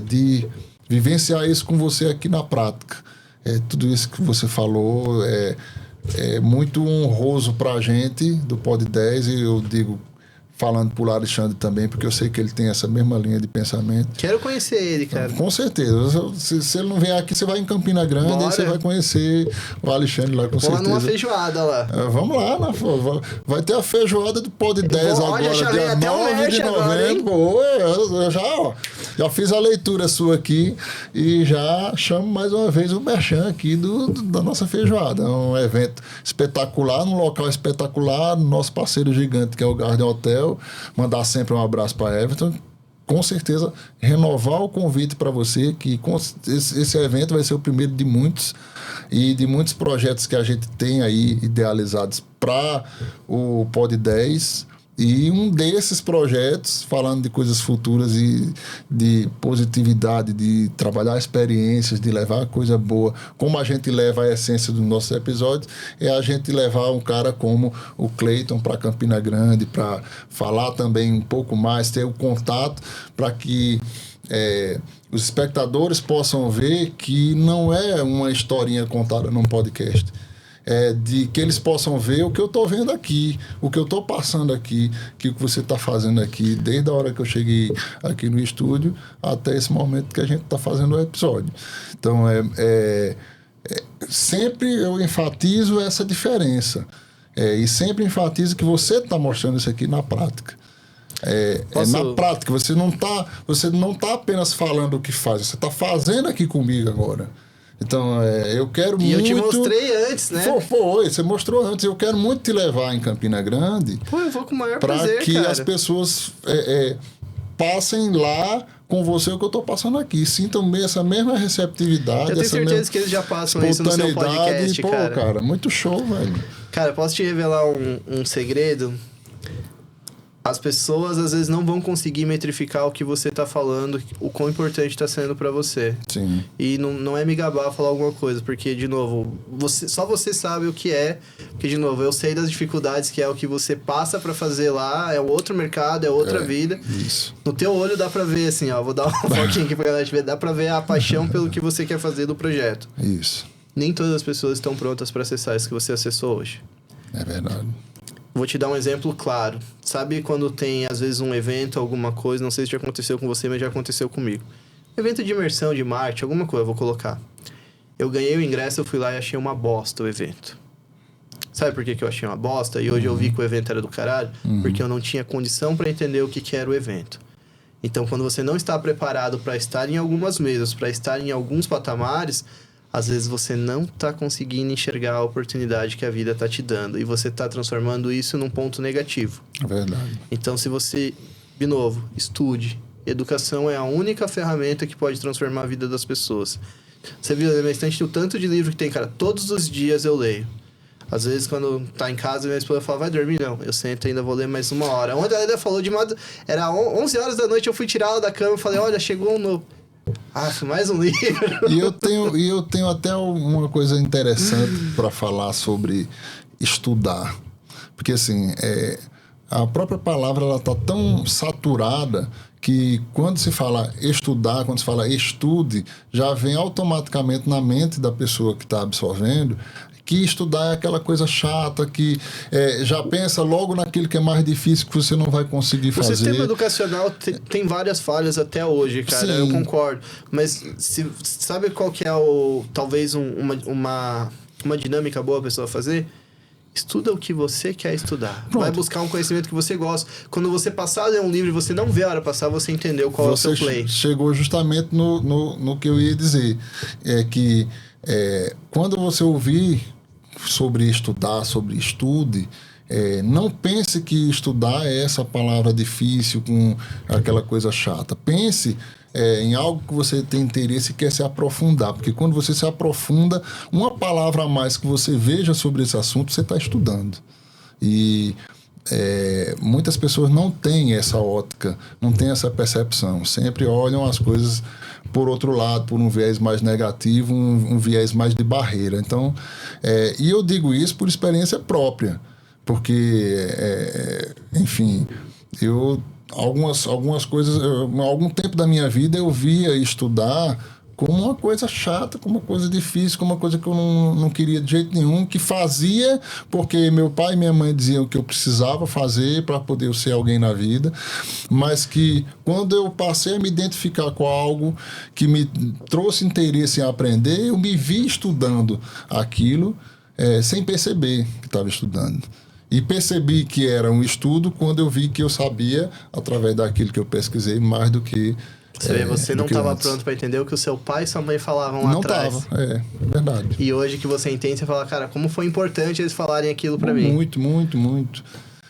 de vivenciar isso com você aqui na prática. Tudo isso que você falou é muito honroso pra gente do Pod 10, e eu digo, falando por Alexandre também, porque eu sei que ele tem essa mesma linha de pensamento. Quero conhecer ele, cara. Com certeza. Se ele não vier aqui, você vai em Campina Grande e você vai conhecer o Alexandre lá, com certeza. Vamos numa feijoada lá. Vamos lá, vai ter a feijoada do Pod 10 agora, dia 9 de novembro. Eu já fiz a leitura sua aqui e já chamo mais uma vez o merchan aqui da nossa feijoada. É um evento espetacular, num local espetacular, nosso parceiro gigante, que é o Garden Hotel. Mandar sempre um abraço para Everton. Com certeza, renovar o convite para você, que esse evento vai ser o primeiro de muitos e de muitos projetos que a gente tem aí idealizados para o Pod 10. E um desses projetos, falando de coisas futuras e de positividade, de trabalhar experiências, de levar coisa boa, como a gente leva a essência dos nossos episódios, é a gente levar um cara como o Cleiton para Campina Grande, para falar também um pouco mais, ter o contato para que os espectadores possam ver que não é uma historinha contada num podcast. De que eles possam ver o que eu estou vendo aqui, o que eu estou passando aqui, que o que você está fazendo aqui, desde a hora que eu cheguei aqui no estúdio até esse momento que a gente está fazendo o episódio. Então, sempre eu enfatizo essa diferença. E sempre enfatizo que você está mostrando isso aqui na prática. Na prática, você não tá apenas falando o que faz, você está fazendo aqui comigo agora. Então, eu quero muito... E eu te mostrei antes, né? Foi, você mostrou antes. Eu quero muito te levar em Campina Grande. Eu vou com o maior prazer, para que as pessoas passem lá com você o que eu estou passando aqui. Sintam essa mesma receptividade. Eu tenho certeza que eles já passam isso no seu podcast, cara. Muito show, velho. Cara, posso te revelar um segredo? As pessoas, às vezes, não vão conseguir metrificar o que você tá falando, o quão importante tá sendo pra você. Sim. E não é me gabar falar alguma coisa, porque, de novo, só você sabe o que é. Porque, de novo, eu sei das dificuldades que é o que você passa pra fazer lá, é outro mercado, é outra vida. Isso. No teu olho dá pra ver, assim, ó, vou dar uma foquinha aqui pra galera te ver, dá pra ver a paixão pelo que você quer fazer do projeto. Isso. Nem todas as pessoas estão prontas pra acessar isso que você acessou hoje. É verdade. Vou te dar um exemplo claro. Sabe quando tem, às vezes, um evento, alguma coisa, não sei se já aconteceu com você, mas já aconteceu comigo. evento de imersão, de marketing, alguma coisa, eu vou colocar. Eu ganhei o ingresso, eu fui lá e achei uma bosta o evento. Sabe por que eu achei uma bosta? E hoje eu vi que o evento era do caralho? Porque eu não tinha condição para entender o que era o evento. Então, quando você não está preparado para estar em algumas mesas, para estar em alguns patamares, às vezes você não está conseguindo enxergar a oportunidade que a vida está te dando. E você está transformando isso num ponto negativo. É verdade. Então, se você, de novo, estude. Educação é a única ferramenta que pode transformar a vida das pessoas. Você viu na minha estante o tanto de livro que tem, cara? Todos os dias eu leio. Às vezes, quando tá em casa, minha esposa fala, vai dormir? Não, eu sento e ainda vou ler mais 1 hora. Ontem ela ainda falou era 11 horas da noite, eu fui tirar ela da cama e falei, olha, chegou um novo. Mais um livro. E eu tenho até uma coisa interessante para falar sobre estudar. Porque, assim, a própria palavra ela tá tão saturada que quando se fala estudar, quando se fala estude, já vem automaticamente na mente da pessoa que está absorvendo que estudar é aquela coisa chata, que já pensa logo naquilo que é mais difícil, que você não vai conseguir fazer. O sistema educacional tem várias falhas até hoje, cara, Sim. Eu concordo. Mas sabe qual que é talvez uma dinâmica boa a pessoa fazer? Estuda o que você quer estudar. Pronto. Vai buscar um conhecimento que você gosta. Quando você passar a ler um livro e você não vê a hora passar, você entendeu qual é o seu play. Você chegou justamente no que eu ia dizer. É que quando você ouvir sobre estudar, sobre estude, não pense que estudar é essa palavra difícil, com aquela coisa chata. Pense em algo que você tem interesse e quer se aprofundar, porque quando você se aprofunda, uma palavra a mais que você veja sobre esse assunto, você está estudando. E muitas pessoas não têm essa ótica, não têm essa percepção, sempre olham as coisas por outro lado, por um viés mais negativo, um viés mais de barreira. Então, e eu digo isso por experiência própria, porque, enfim, algumas coisas, algum tempo da minha vida eu via estudar como uma coisa chata, como uma coisa difícil, como uma coisa que eu não queria de jeito nenhum, que fazia porque meu pai e minha mãe diziam que eu precisava fazer para poder ser alguém na vida, mas que quando eu passei a me identificar com algo que me trouxe interesse em aprender, eu me vi estudando aquilo sem perceber que estava estudando. E percebi que era um estudo quando eu vi que eu sabia, através daquilo que eu pesquisei, mais do que... Você não estava pronto para entender o que o seu pai e sua mãe falavam lá atrás. Não estava, é verdade. E hoje que você entende, você fala, cara, como foi importante eles falarem aquilo para mim. Muito, muito, muito.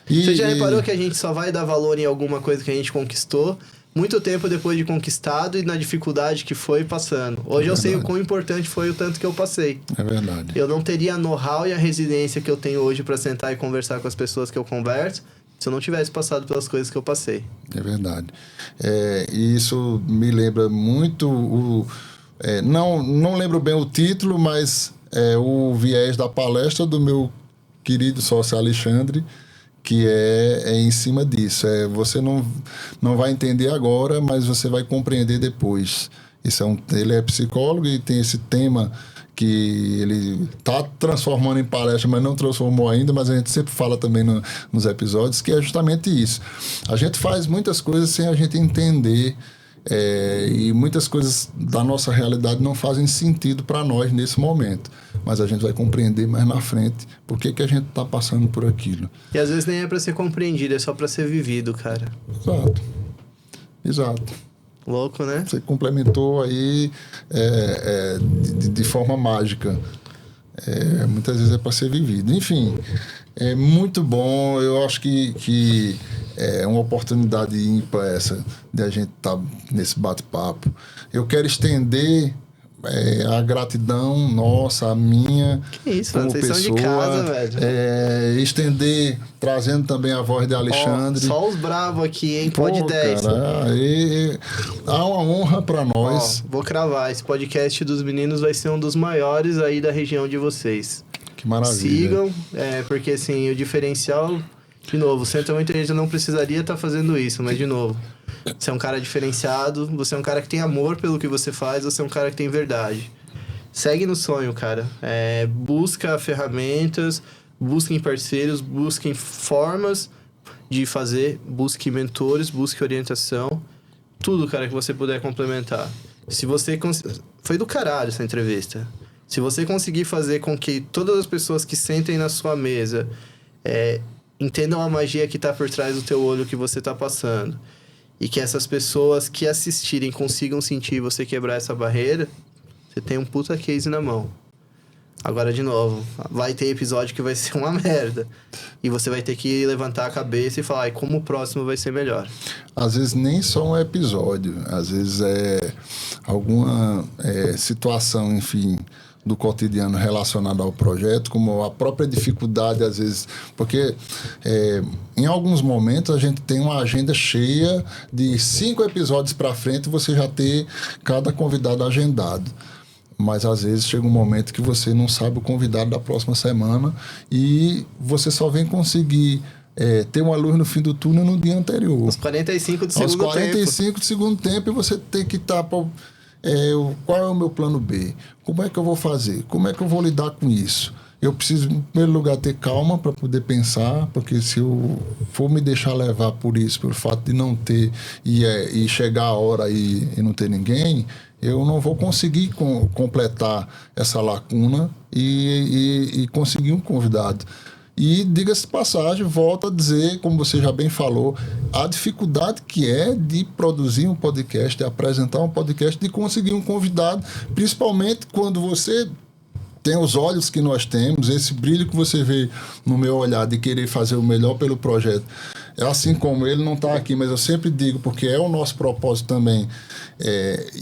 Você já reparou que a gente só vai dar valor em alguma coisa que a gente conquistou muito tempo depois de conquistado e na dificuldade que foi passando. Hoje eu sei o quão importante foi o tanto que eu passei. É verdade. Eu não teria a know-how e a resiliência que eu tenho hoje para sentar e conversar com as pessoas que eu converso se eu não tivesse passado pelas coisas que eu passei. É verdade. E isso me lembra muito não lembro bem o título, mas o viés da palestra do meu querido sócio Alexandre, que é em cima disso. Você não vai entender agora, mas você vai compreender depois. Ele é psicólogo e tem esse tema que ele está transformando em palestra, mas não transformou ainda, mas a gente sempre fala também nos episódios, que é justamente isso. A gente faz muitas coisas sem a gente entender, e muitas coisas da nossa realidade não fazem sentido para nós nesse momento, mas a gente vai compreender mais na frente por que a gente está passando por aquilo. E às vezes nem é para ser compreendido, é só para ser vivido, cara. Exato. Louco, né? Você complementou aí de forma mágica. Muitas vezes é para ser vivido. Enfim, é muito bom. Eu acho que é uma oportunidade ímpar essa de a gente estar nesse bate-papo. Eu quero estender a gratidão nossa, a minha, que isso, como vocês pessoa, são de casa, velho. Estender, trazendo também a voz de Alexandre. Só os bravos aqui, hein? Pod 10. Cara, há uma honra para nós. Vou cravar, esse podcast dos meninos vai ser um dos maiores aí da região de vocês. Que maravilha. Sigam, porque assim, o diferencial, de novo, muita gente não precisaria estar fazendo isso, mas de novo, você é um cara diferenciado, você é um cara que tem amor pelo que você faz, você é um cara que tem verdade. Segue no sonho, cara. Busca ferramentas, busquem parceiros, busquem formas de fazer, busque mentores, busque orientação. Tudo, cara, que você puder complementar. Se você... Foi do caralho essa entrevista. Se você conseguir fazer com que todas as pessoas que sentem na sua mesa entendam a magia que tá por trás do teu olho que você tá passando, e que essas pessoas que assistirem consigam sentir você quebrar essa barreira, você tem um puta case na mão. Agora, de novo, vai ter episódio que vai ser uma merda. E você vai ter que levantar a cabeça e falar, como o próximo vai ser melhor. Às vezes nem só um episódio. Às vezes é alguma situação, enfim, do cotidiano relacionado ao projeto, como a própria dificuldade, às vezes... Porque em alguns momentos a gente tem uma agenda cheia de 5 episódios para frente, você já ter cada convidado agendado. Mas às vezes chega um momento que você não sabe o convidado da próxima semana e você só vem conseguir ter uma luz no fim do túnel no dia anterior. Os 45 do segundo tempo. Os 45 do segundo tempo, e você tem que estar... qual é o meu plano B? Como é que eu vou fazer? Como é que eu vou lidar com isso? Eu preciso, em primeiro lugar, ter calma para poder pensar, porque se eu for me deixar levar por isso, pelo fato de não ter e chegar a hora e não ter ninguém, eu não vou conseguir completar essa lacuna e conseguir um convidado. E, diga-se de passagem, volto a dizer, como você já bem falou, a dificuldade que é de produzir um podcast, de apresentar um podcast, de conseguir um convidado, principalmente quando você tem os olhos que nós temos, esse brilho que você vê no meu olhar de querer fazer o melhor pelo projeto. Assim como ele não está aqui, mas eu sempre digo, porque é o nosso propósito também,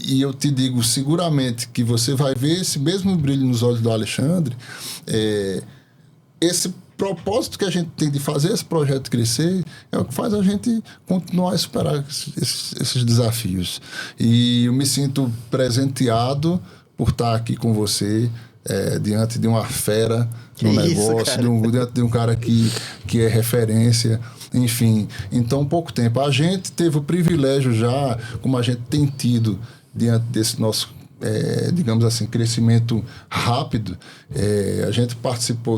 e eu te digo seguramente que você vai ver esse mesmo brilho nos olhos do Alexandre, esse propósito que a gente tem de fazer esse projeto crescer é o que faz a gente continuar a superar esses desafios. E eu me sinto presenteado por estar aqui com você, diante de uma fera no negócio, diante de um cara que é referência, enfim, em tão pouco tempo. A gente teve o privilégio já, como a gente tem tido diante desse nosso, digamos assim, crescimento rápido, a gente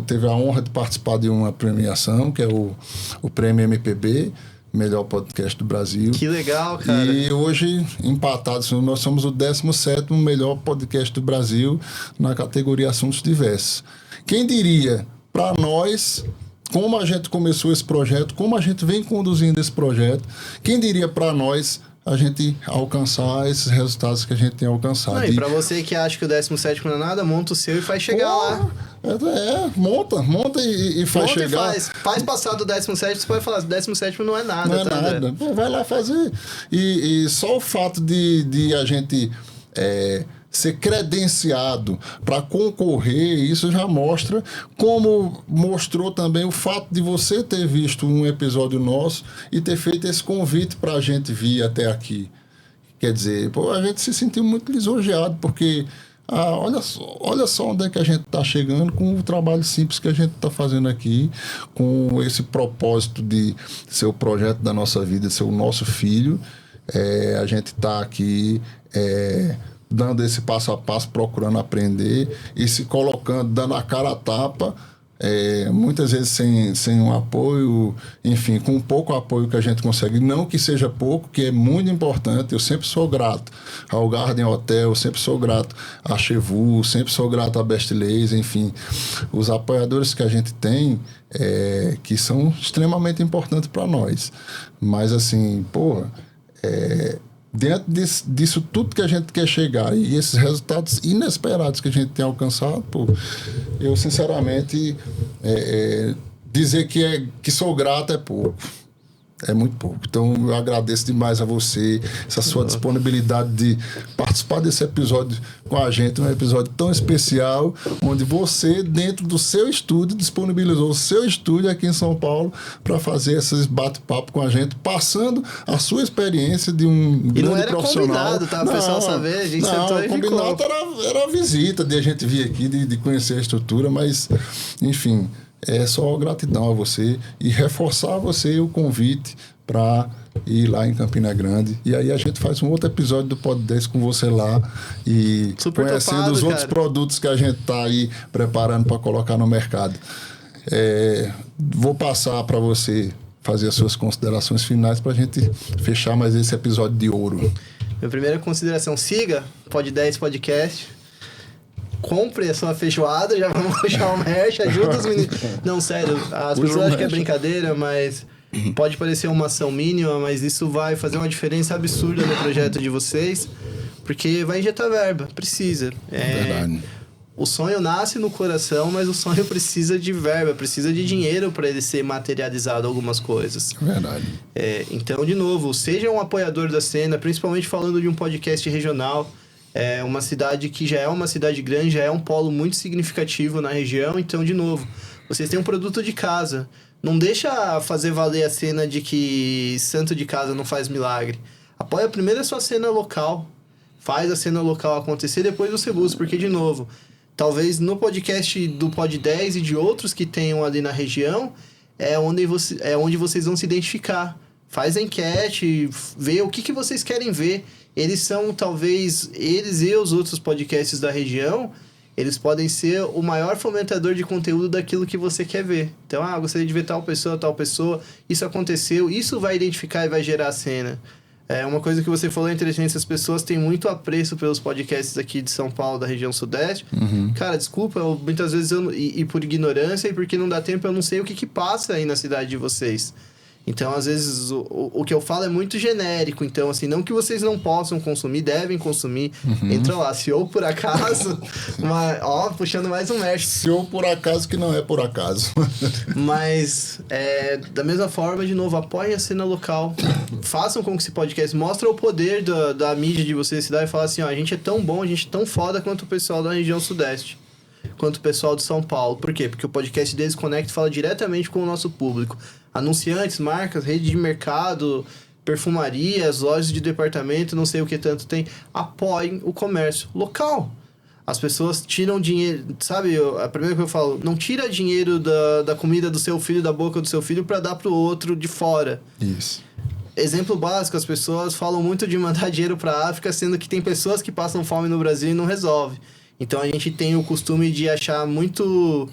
teve a honra de participar de uma premiação, que é o Prêmio MPB, melhor podcast do Brasil. Que legal, cara. E hoje, empatados, nós somos o 17º melhor podcast do Brasil na categoria Assuntos Diversos. Quem diria, para nós, como a gente começou esse projeto, como a gente vem conduzindo esse projeto, quem diria para nós a gente alcançar esses resultados que a gente tem alcançado. Não, e para você que acha que o 17º não é nada, monta o seu e faz chegar lá. Monta e faz chegar. Faz passar do 17º, você pode falar, o 17º não é nada. Não é nada. Vai lá fazer. E só o fato de a gente ser credenciado para concorrer, isso já mostra, como mostrou também o fato de você ter visto um episódio nosso e ter feito esse convite para a gente vir até aqui. Quer dizer, a gente se sentiu muito lisonjeado, porque olha só onde é que a gente está chegando com o trabalho simples que a gente está fazendo aqui, com esse propósito de ser o projeto da nossa vida, ser o nosso filho. A gente está aqui dando esse passo a passo, procurando aprender e se colocando, dando a cara a tapa, muitas vezes sem um apoio, enfim, com pouco apoio que a gente consegue, não que seja pouco, que é muito importante. Eu sempre sou grato ao Garden Hotel, sempre sou grato à Chevu, sempre sou grato à Best Laser, enfim, os apoiadores que a gente tem, que são extremamente importantes para nós. Mas assim, dentro disso tudo que a gente quer chegar e esses resultados inesperados que a gente tem alcançado, eu sinceramente dizer que sou grato é pouco. É muito pouco. Então, eu agradeço demais a você, essa sua disponibilidade de participar desse episódio com a gente, um episódio tão especial, onde você, dentro do seu estúdio, disponibilizou o seu estúdio aqui em São Paulo para fazer esses bate-papo com a gente, passando a sua experiência de um grande não era profissional. Combinado, tá? O pessoal saber, a gente sentou e ficou. Combinado era a visita, de a gente vir aqui, de conhecer a estrutura, mas, enfim... É só gratidão a você e reforçar a você o convite para ir lá em Campina Grande. E aí a gente faz um outro episódio do Pod 10 com você lá e super conhecendo topado, os outros cara. Produtos que a gente está aí preparando para colocar no mercado. Vou passar para você fazer as suas considerações finais para a gente fechar mais esse episódio de ouro. Minha primeira consideração, siga Pod 10 Podcast. Compre a sua feijoada, já vamos puxar o merch, ajuda os meninos. Não, sério, as pessoas acham que é brincadeira, mas pode parecer uma ação mínima, mas isso vai fazer uma diferença absurda no projeto de vocês, porque vai injetar verba, precisa. Verdade. O sonho nasce no coração, mas o sonho precisa de verba, precisa de dinheiro para ele ser materializado algumas coisas. Verdade. Então, de novo, seja um apoiador da cena, principalmente falando de um podcast regional. É uma cidade que já é uma cidade grande, já é um polo muito significativo na região. Então, de novo, vocês têm um produto de casa. Não deixa fazer valer a cena de que santo de casa não faz milagre. Apoia primeiro a sua cena local. Faz a cena local acontecer, depois você busca. Porque, de novo, talvez no podcast do Pod 10 e de outros que tenham ali na região, é onde vocês vão se identificar. Faz a enquete, vê o que vocês querem ver. Eles são, talvez, eles e os outros podcasts da região, eles podem ser o maior fomentador de conteúdo daquilo que você quer ver. Então, gostaria de ver tal pessoa, isso aconteceu, isso vai identificar e vai gerar a cena. Uma coisa que você falou é interessante, as pessoas têm muito apreço pelos podcasts aqui de São Paulo, da região sudeste. Uhum. Cara, desculpa, muitas vezes, e por ignorância, e porque não dá tempo, eu não sei o que passa aí na cidade de vocês. Então, às vezes, o que eu falo é muito genérico. Então, assim, não que vocês não possam consumir, devem consumir. Uhum. Entra lá. Se ou por acaso... puxando mais um merch. Se ou por acaso, que não é por acaso. Mas, da mesma forma, de novo, apoiem a cena local. Façam com que esse podcast mostre o poder da mídia de vocês, cidade, e falar assim, a gente é tão bom, a gente é tão foda quanto o pessoal da região sudeste. Quanto o pessoal de São Paulo. Por quê? Porque o podcast Desconect fala diretamente com o nosso público. Anunciantes, marcas, rede de mercado, perfumarias, lojas de departamento, não sei o que tanto tem. Apoiem o comércio local. As pessoas tiram dinheiro... Sabe, a primeira coisa que eu falo, não tira dinheiro da comida do seu filho, da boca do seu filho, para dar pro outro de fora. Isso. Exemplo básico, as pessoas falam muito de mandar dinheiro pra África, sendo que tem pessoas que passam fome no Brasil e não resolve. Então, a gente tem o costume de achar muito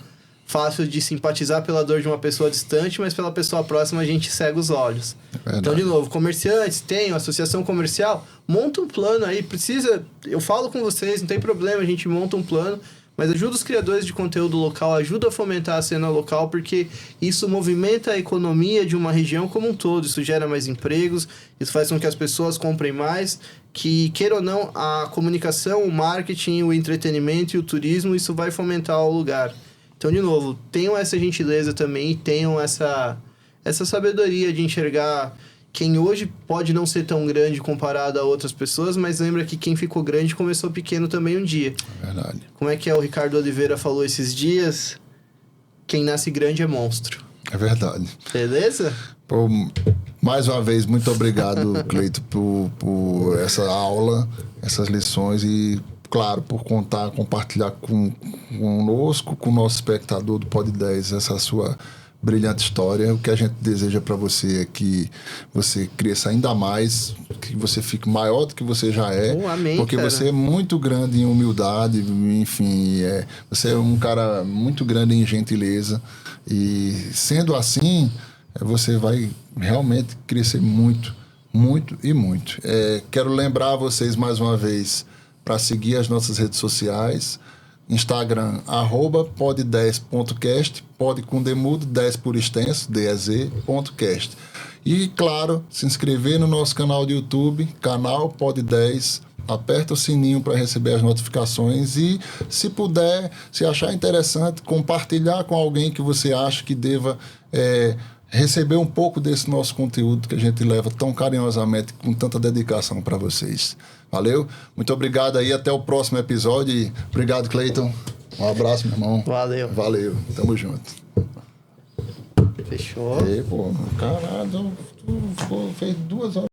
fácil de simpatizar pela dor de uma pessoa distante, mas pela pessoa próxima a gente cega os olhos. Então, de novo, comerciantes, tem associação comercial, monta um plano aí, eu falo com vocês, não tem problema, a gente monta um plano, mas ajuda os criadores de conteúdo local, ajuda a fomentar a cena local, porque isso movimenta a economia de uma região como um todo, isso gera mais empregos, isso faz com que as pessoas comprem mais, que, queira ou não, a comunicação, o marketing, o entretenimento e o turismo, isso vai fomentar o lugar. Então, de novo, tenham essa gentileza também e tenham essa sabedoria de enxergar quem hoje pode não ser tão grande comparado a outras pessoas, mas lembra que quem ficou grande começou pequeno também um dia. Verdade. Como é que o Ricardo Oliveira falou esses dias? Quem nasce grande é monstro. É verdade. Beleza? Pô, mais uma vez, muito obrigado, Cleito, por essa aula, essas lições e, claro, por compartilhar conosco, com o nosso espectador do Pod 10, essa sua brilhante história. O que a gente deseja para você é que você cresça ainda mais, que você fique maior do que você já é. Amém, porque cara. você é muito grande em humildade, enfim, você é um cara muito grande em gentileza. E sendo assim, você vai realmente crescer muito, muito e muito. Quero lembrar vocês mais uma vez para seguir as nossas redes sociais. Instagram, @pod10.cast, pod com demudo, 10 por extenso, DEZ.cast. E, claro, se inscrever no nosso canal de YouTube, canal Pod 10, aperta o sininho para receber as notificações e, se puder, se achar interessante, compartilhar com alguém que você acha que deva receber um pouco desse nosso conteúdo que a gente leva tão carinhosamente, com tanta dedicação para vocês. Valeu? Muito obrigado aí, até o próximo episódio. E obrigado, Cleiton. Um abraço, meu irmão. Valeu. Tamo junto. Fechou. Caralho, tu fez 2 horas.